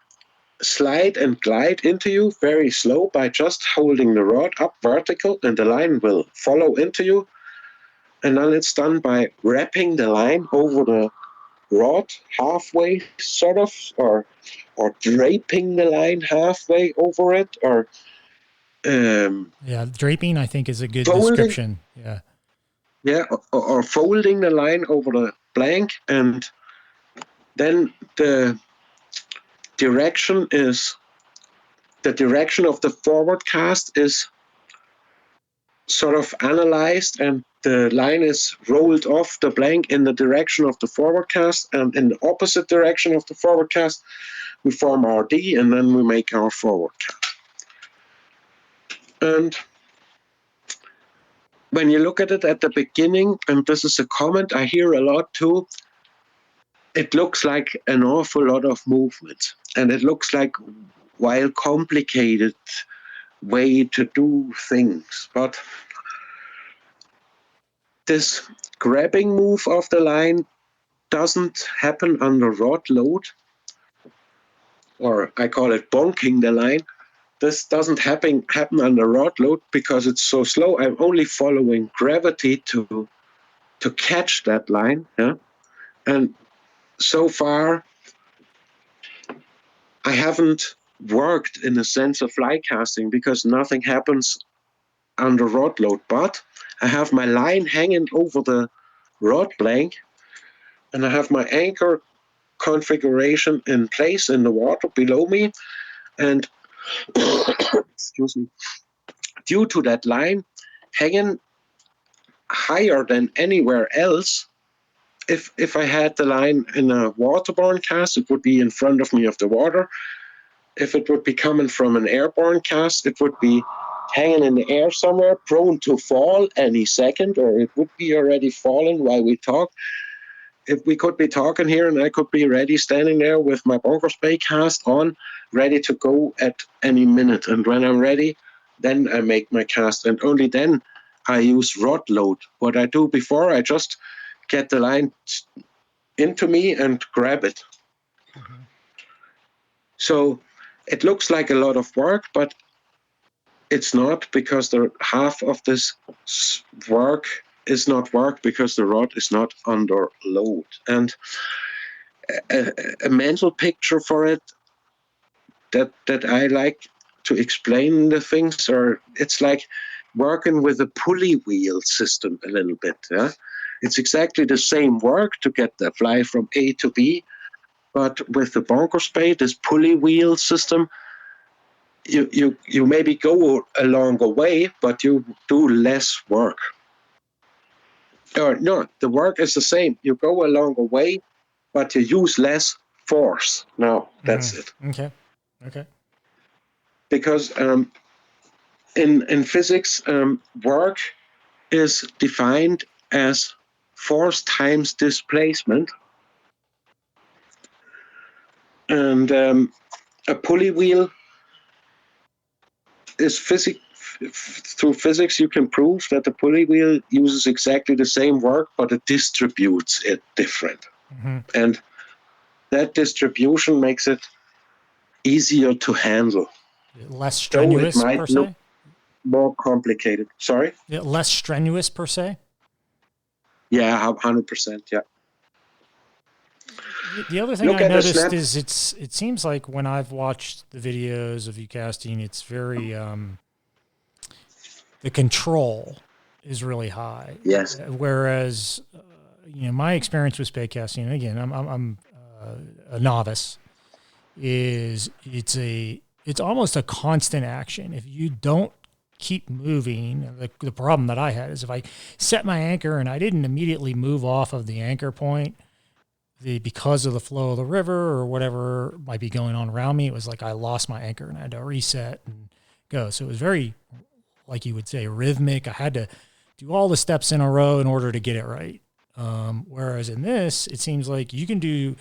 slide and glide into you very slow by just holding the rod up vertical, and the line will follow into you. And then it's done by wrapping the line over the rod halfway, sort of, or draping the line halfway over it, or draping I think is a good description. Or folding the line over the blank, and then the direction of the forward cast is sort of analyzed, and the line is rolled off the blank in the direction of the forward cast, and in the opposite direction of the forward cast we form our D, and then we make our forward cast. And when you look at it at the beginning, and this is a comment I hear a lot too, it looks like an awful lot of movement, and it looks like wild complicated way to do things. But this grabbing move of the line doesn't happen under rod load, or I call it bonking the line. This doesn't happen under rod load because it's so slow. I'm only following gravity to catch that line. Yeah, and so far I haven't worked in the sense of fly casting because nothing happens under rod load. But I have my line hanging over the rod blank, and I have my anchor configuration in place in the water below me, and excuse me, due to that line hanging higher than anywhere else, if I had the line in a waterborne cast, it would be in front of me of the water. If it would be coming from an airborne cast, it would be hanging in the air somewhere, prone to fall any second, or it would be already falling while we talk. If we could be talking here and I could be ready standing there with my Bonker Spay cast on, ready to go at any minute. And when I'm ready, then I make my cast, and only then I use rod load. What I do before, I just get the line into me and grab it. Mm-hmm. So it looks like a lot of work, but it's not, because the half of this work is not work because the rod is not under load. And a mental picture for it that I like to explain the things, or it's like working with a pulley wheel system a little bit. Yeah? It's exactly the same work to get the fly from A to B, but with the Bonker Spay, this pulley wheel system, you maybe go a longer way, but you do less work. Or no, the work is the same. You go a longer way, but you use less force. No, that's it. Okay. Because in physics, work is defined as force times displacement. And a pulley wheel is through physics, you can prove that the pulley wheel uses exactly the same work, but it distributes it different. Mm-hmm. And that distribution makes it easier to handle. Less strenuous, though it might look more complicated. Sorry? Less strenuous, per se? Yeah, 100%, yeah. The other thing I noticed is it seems like when I've watched the videos of you casting, it's very the control is really high. Yes. Whereas my experience with spay casting, and again, I'm a novice, is it's almost a constant action. If you don't keep moving, the problem that I had is if I set my anchor and I didn't immediately move off of the anchor point, because of the flow of the river or whatever might be going on around me, it was like I lost my anchor and I had to reset and go. So it was very, like you would say, rhythmic. I had to do all the steps in a row in order to get it right. Whereas in this, it seems like you can do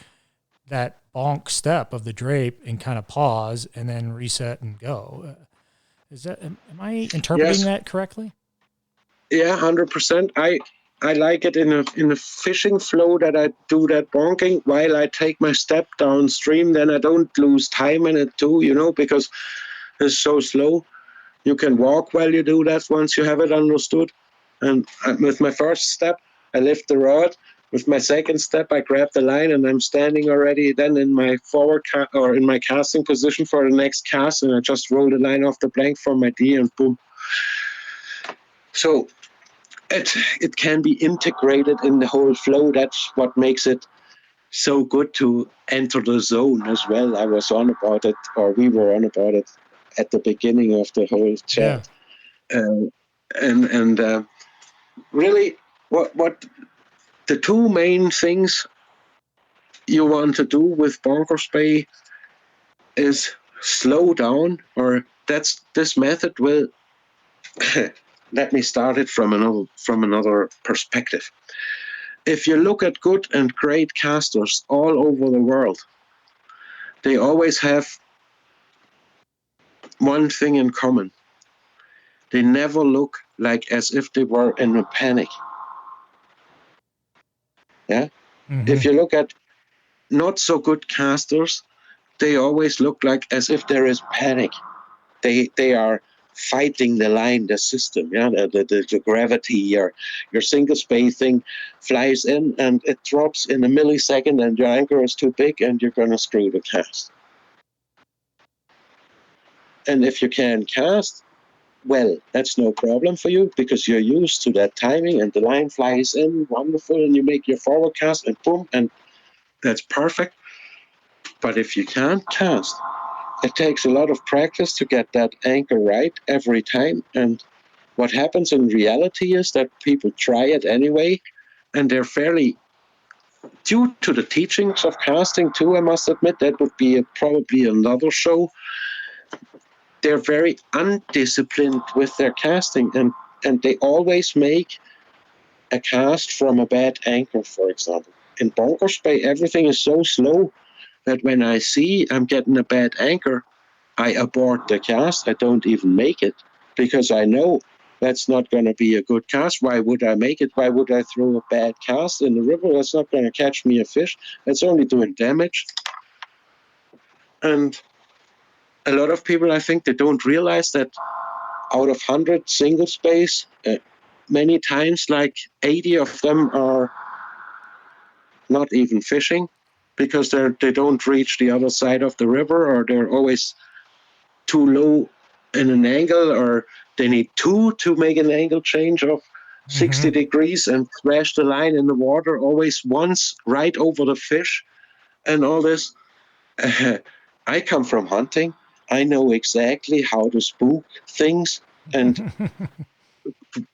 that bonk step of the drape and kind of pause and then reset and go. Am I interpreting that correctly? Yeah, 100%. I like it in a fishing flow that I do that bonking while I take my step downstream. Then I don't lose time in it too, because it's so slow. You can walk while you do that once you have it understood. And with my first step, I lift the rod. With my second step, I grab the line and I'm standing already then in my forward or in my casting position for the next cast, and I just roll the line off the blank for my D and boom. So it can be integrated in the whole flow. That's what makes it so good to enter the zone as well. I was on about it, or we were on about it at the beginning of the whole chat. Yeah. Really, what the two main things you want to do with Bonker Spay is slow down, or this method will. Let me start it from another perspective. If you look at good and great casters all over the world, they always have one thing in common. They never look like as if they were in a panic. Yeah? If you look at not so good casters, they always look like as if there is panic. They are fighting the line, the system, yeah, the gravity. Your single spay thing flies in and it drops in a millisecond, and your anchor is too big, and you're gonna screw the cast. And if you can cast, well, that's no problem for you because you're used to that timing, and the line flies in wonderful, and you make your forward cast, and boom, and that's perfect. But if you can't cast, it takes a lot of practice to get that anchor right every time. And what happens in reality is that people try it anyway, and they're fairly, due to the teachings of casting too, I must admit, that would be probably another show. They're very undisciplined with their casting, and they always make a cast from a bad anchor, for example. In Bonker Spey, everything is so slow that when I see I'm getting a bad anchor, I abort the cast. I don't even make it because I know that's not going to be a good cast. Why would I make it? Why would I throw a bad cast in the river? That's not going to catch me a fish. It's only doing damage. And a lot of people, I think, they don't realize that out of 100 single space, many times like 80 of them are not even fishing because they don't reach the other side of the river, or they're always too low in an angle, or they need two to make an angle change of 60 degrees and thrash the line in the water always once right over the fish and all this. I come from hunting. I know exactly how to spook things, and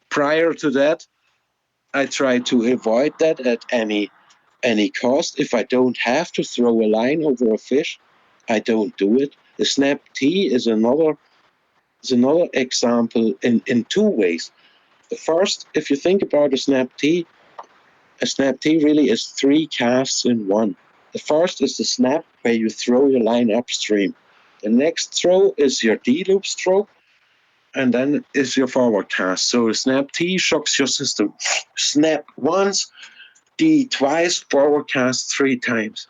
prior to that, I try to avoid that at any cost. If I don't have to throw a line over a fish, I don't do it. The snap T is another example in two ways. The first, if you think about a snap T really is three casts in one. The first is the snap, where you throw your line upstream. The next throw is your D-loop stroke, and then is your forward cast. So the snap T shocks your system. Snap once, D twice, forward cast three times.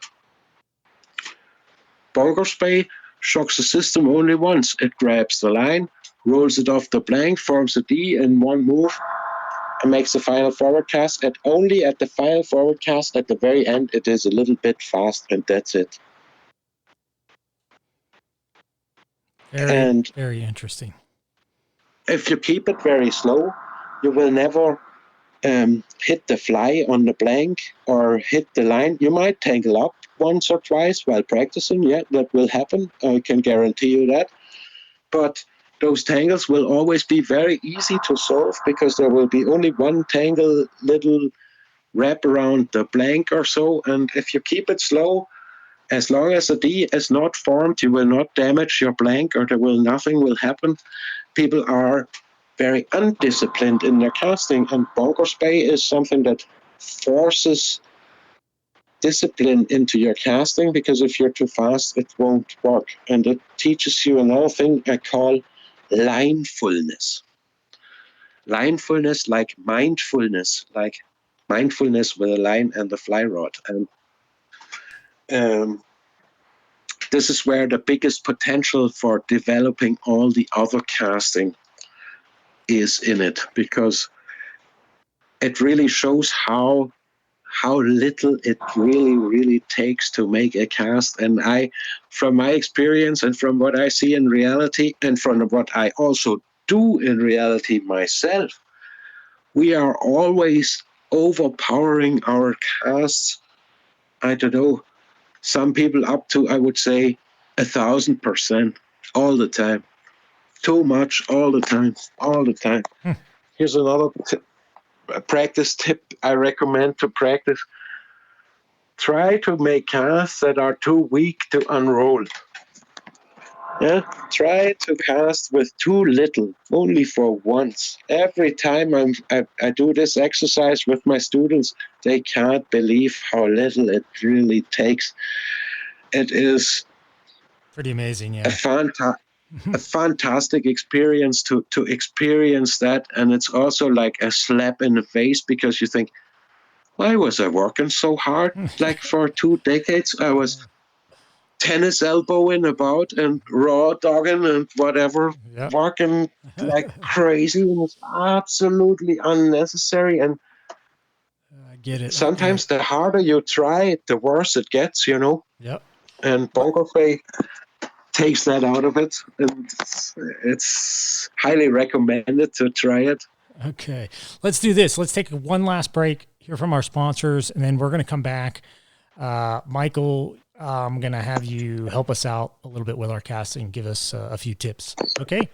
Bonker Spay shocks the system only once. It grabs the line, rolls it off the blank, forms a D in one move, and makes the final forward cast. And only at the final forward cast at the very end, it is a little bit fast, and that's it. Very interesting. If you keep it very slow, you will never hit the fly on the blank or hit the line. You might tangle up once or twice while practicing. Yeah, that will happen. I can guarantee you that. But those tangles will always be very easy to solve because there will be only one tangle, little wrap around the blank or so. And if you keep it slow, as long as the D is not formed, you will not damage your blank, or nothing will happen. People are very undisciplined in their casting, and Bonker Spay is something that forces discipline into your casting, because if you're too fast, it won't work. And it teaches you another thing I call linefulness. Linefulness, like mindfulness with a line and a fly rod. And this is where the biggest potential for developing all the other casting is in it, because it really shows how little it really takes to make a cast. And from my experience and from what I see in reality and from what I also do in reality myself, we are always overpowering our casts. I don't know, some people up to, I would say, 1,000% all the time. Too much all the time. Here's another practice tip I recommend to practice. Try to make casts that are too weak to unroll. Yeah, try to cast with too little, only for once. Every time I do this exercise with my students, they can't believe how little it really takes. It is pretty amazing, yeah. A fantastic experience to experience that, and it's also like a slap in the face, because you think, why was I working so hard? Like for 2 decades, I was tennis elbowing about and raw dogging and whatever, Yep. working like crazy. It was absolutely unnecessary. And I get it. sometimes the harder you try, the worse it gets, you know. Yep. And Bonker Spey takes that out of it, and it's highly recommended to try it. Okay. Let's do this. Let's take one last break, hear from our sponsors, and then we're going to come back. Michael, I'm going to have you help us out a little bit with our casting, give us a few tips. Okay?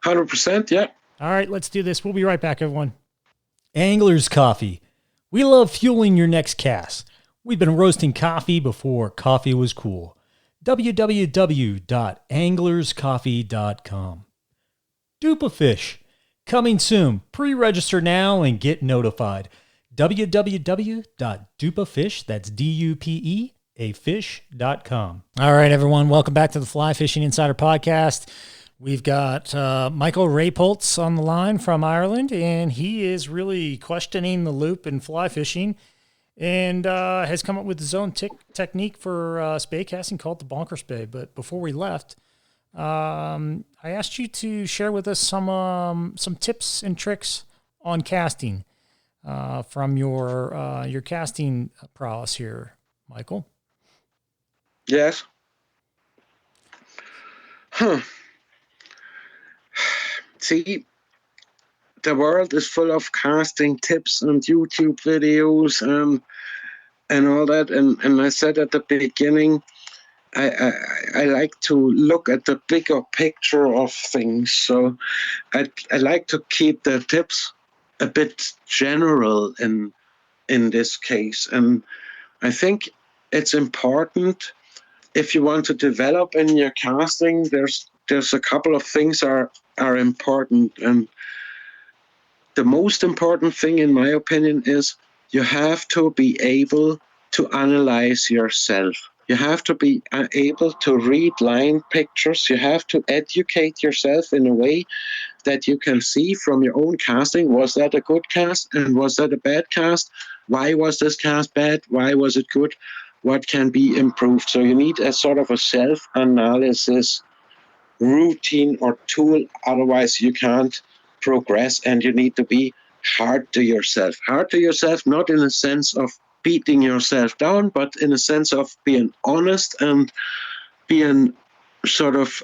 100%, yeah. All right, let's do this. We'll be right back, everyone. Angler's Coffee. We love fueling your next cast. We've been roasting coffee before coffee was cool. www.anglerscoffee.com. Dupafish. Coming soon. Pre-register now and get notified. www.dupafish, that's D-U-P-E, afish.com. All right, everyone. Welcome back to the Fly Fishing Insider Podcast. We've got Michael Rebholz on the line from Ireland, and he is really questioning the loop in fly fishing and has come up with his own technique for spay casting called the Bonker Spey. But before we left, I asked you to share with us some tips and tricks on casting from your casting prowess here, Michael. Yes. See, the world is full of casting tips and YouTube videos and all that. And I said at the beginning, I like to look at the bigger picture of things. So I like to keep the tips a bit general in this case. And I think it's important if you want to develop in your casting. There's a couple of things are important, and the most important thing, in my opinion, is you have to be able to analyze yourself. You have to be able to read line pictures. You have to educate yourself in a way that you can see from your own casting, was that a good cast and was that a bad cast? Why was this cast bad? Why was it good? What can be improved? So you need a sort of a self-analysis routine or tool. Otherwise, you can't progress, and you need to be hard to yourself. Hard to yourself, not in a sense of beating yourself down, but in a sense of being honest and being sort of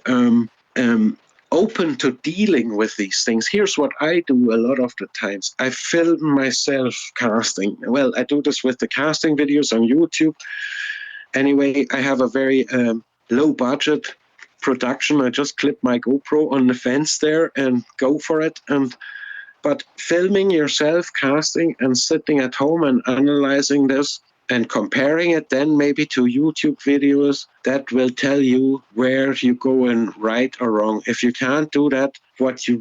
open to dealing with these things. Here's what I do a lot of the times. I film myself casting. Well, I do this with the casting videos on YouTube. Anyway, I have a very low budget production. I just clip my GoPro on the fence there and go for it. But filming yourself casting and sitting at home and analyzing this and comparing it then maybe to YouTube videos, that will tell you where you go in right or wrong. If you can't do that, what you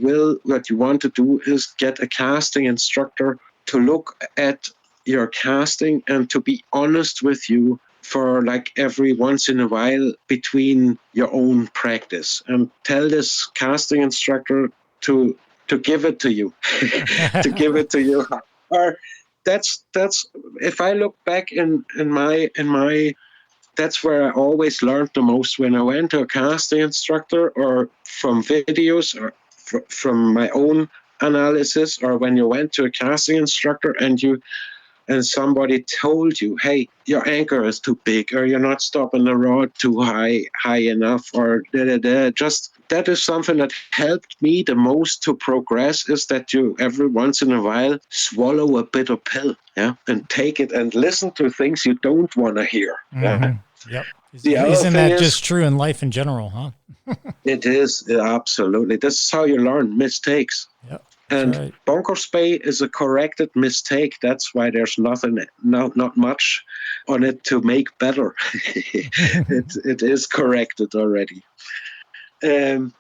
want to do is get a casting instructor to look at your casting and to be honest with you for like every once in a while between your own practice, and tell this casting instructor to give it to you, to give it to you. Or that's if I look back in my that's where I always learned the most, when I went to a casting instructor or from videos or from my own analysis, or when you went to a casting instructor and somebody told you, hey, your anchor is too big, or you're not stopping the rod too high enough, or just that is something that helped me the most to progress, is that you every once in a while swallow a bitter pill, and take it and listen to things you don't want to hear. Mm-hmm. Yep. Isn't that just true in life in general, huh? It is, absolutely. This is how you learn mistakes. Yep. And right. Bonker Spey is a corrected mistake. That's why there's not much on it to make better. It is corrected already. And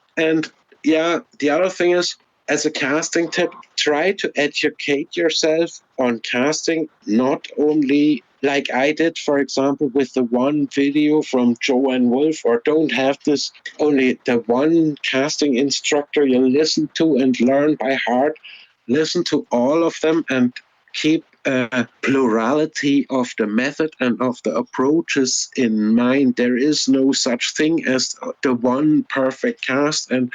yeah, the other thing is, as a casting tip, try to educate yourself on casting, not only like I did, for example, with the one video from Joe and Wolf, or don't have this only the one casting instructor you listen to and learn by heart. Listen to all of them and keep a plurality of the method and of the approaches in mind. There is no such thing as the one perfect cast, and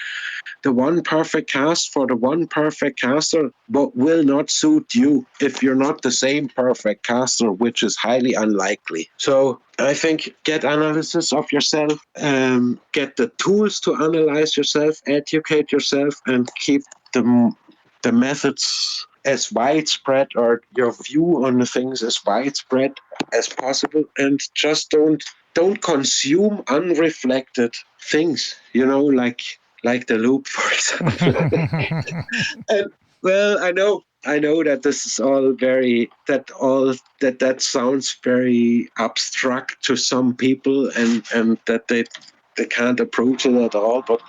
the one perfect cast for the one perfect caster but will not suit you if you're not the same perfect caster, which is highly unlikely. So I think get analysis of yourself, get the tools to analyze yourself, educate yourself, and keep the methods as widespread, or your view on the things as widespread as possible, and just don't consume unreflected things, like the loop, for example. And well, I know that this is all that sounds very abstract to some people, and that they can't approach it at all. But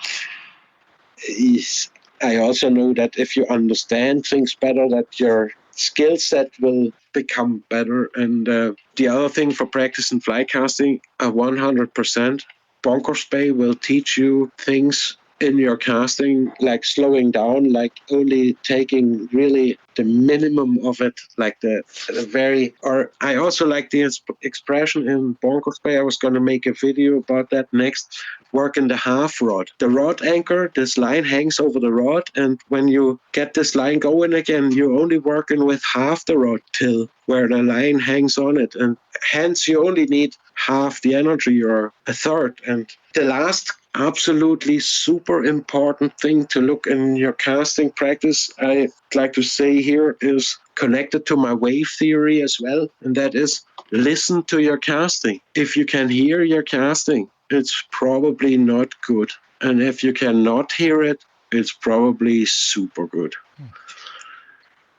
I also know that if you understand things better, that your skill set will become better. And the other thing for practicing fly casting, 100%, Bonker Spey will teach you things in your casting, like slowing down, like only taking really the minimum of it, like the very, or I also like the expression in Bonker Spey. I was going to make a video about that next. Work in the half rod. The rod anchor, this line hangs over the rod, and when you get this line going again, you're only working with half the rod till where the line hangs on it, and hence you only need half the energy or a third. And the last absolutely super important thing to look in your casting practice, I'd like to say here, is connected to my wave theory as well, and that is listen to your casting. If you can hear your casting, it's probably not good. And if you cannot hear it, it's probably super good.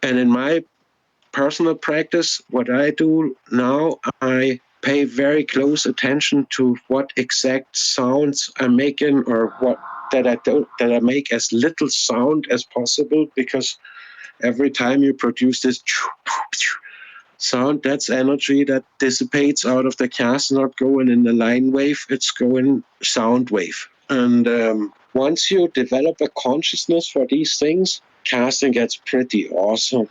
And in my personal practice, what I do now, I pay very close attention to what exact sounds I'm making, or that I make as little sound as possible, because every time you produce this sound, that's energy that dissipates out of the cast, not going in the line wave, it's going sound wave. And once you develop a consciousness for these things, casting gets pretty awesome.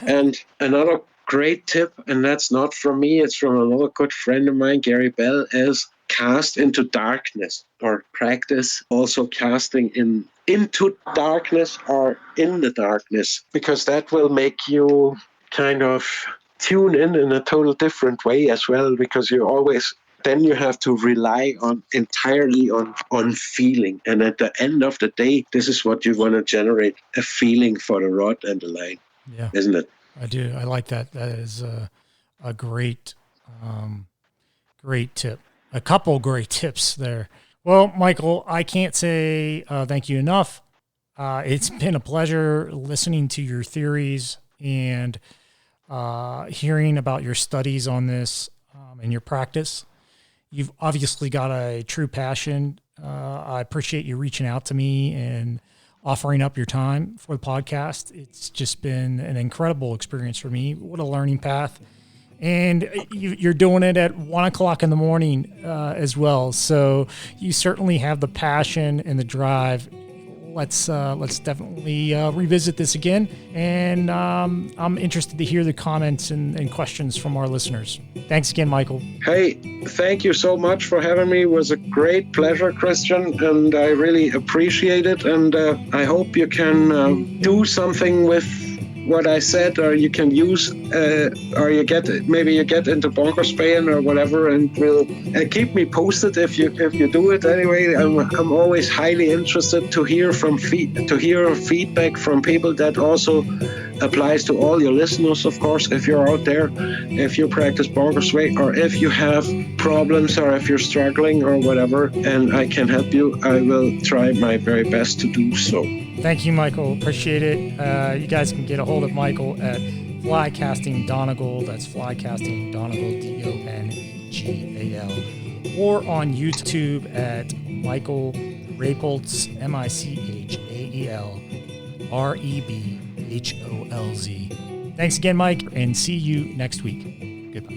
And another great tip, and that's not from me, it's from another good friend of mine, Gary Bell, is cast into darkness, or practice also casting into darkness or in the darkness, because that will make you kind of tune in a total different way as well, because then you have to rely entirely on feeling. And at the end of the day, this is what you want to generate, a feeling for the rod and the line. Yeah, isn't it? I do. I like that. That is a great, great tip. A couple great tips there. Well, Michael, I can't say thank you enough. It's been a pleasure listening to your theories and hearing about your studies on this and your practice. You've obviously got a true passion. I appreciate you reaching out to me and offering up your time for the podcast. It's just been an incredible experience for me. What a learning path. And you're doing it at 1 o'clock in the morning as well. So you certainly have the passion and the drive. Let's definitely revisit this again. And I'm interested to hear the comments and questions from our listeners. Thanks again, Michael. Hey, thank you so much for having me. It was a great pleasure, Christian, and I really appreciate it. And I hope you can do something with what I said, or you can use, or you get into Bonker Spaying or whatever, and will keep me posted if you do it. Anyway, I'm always highly interested to hear feedback from people. That also applies to all your listeners, of course. If you're out there, if you practice Bonker Spay, or if you have problems, or if you're struggling or whatever, and I can help you, I will try my very best to do so. Thank you, Michael. Appreciate it. You guys can get a hold of Michael at Flycasting Donegal. That's Flycasting Donegal, Donegal, or on YouTube at Michael Rebholz, MichaelRebholz. Thanks again, Mike, and see you next week. Goodbye.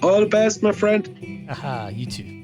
All the best, my friend. Aha, you too.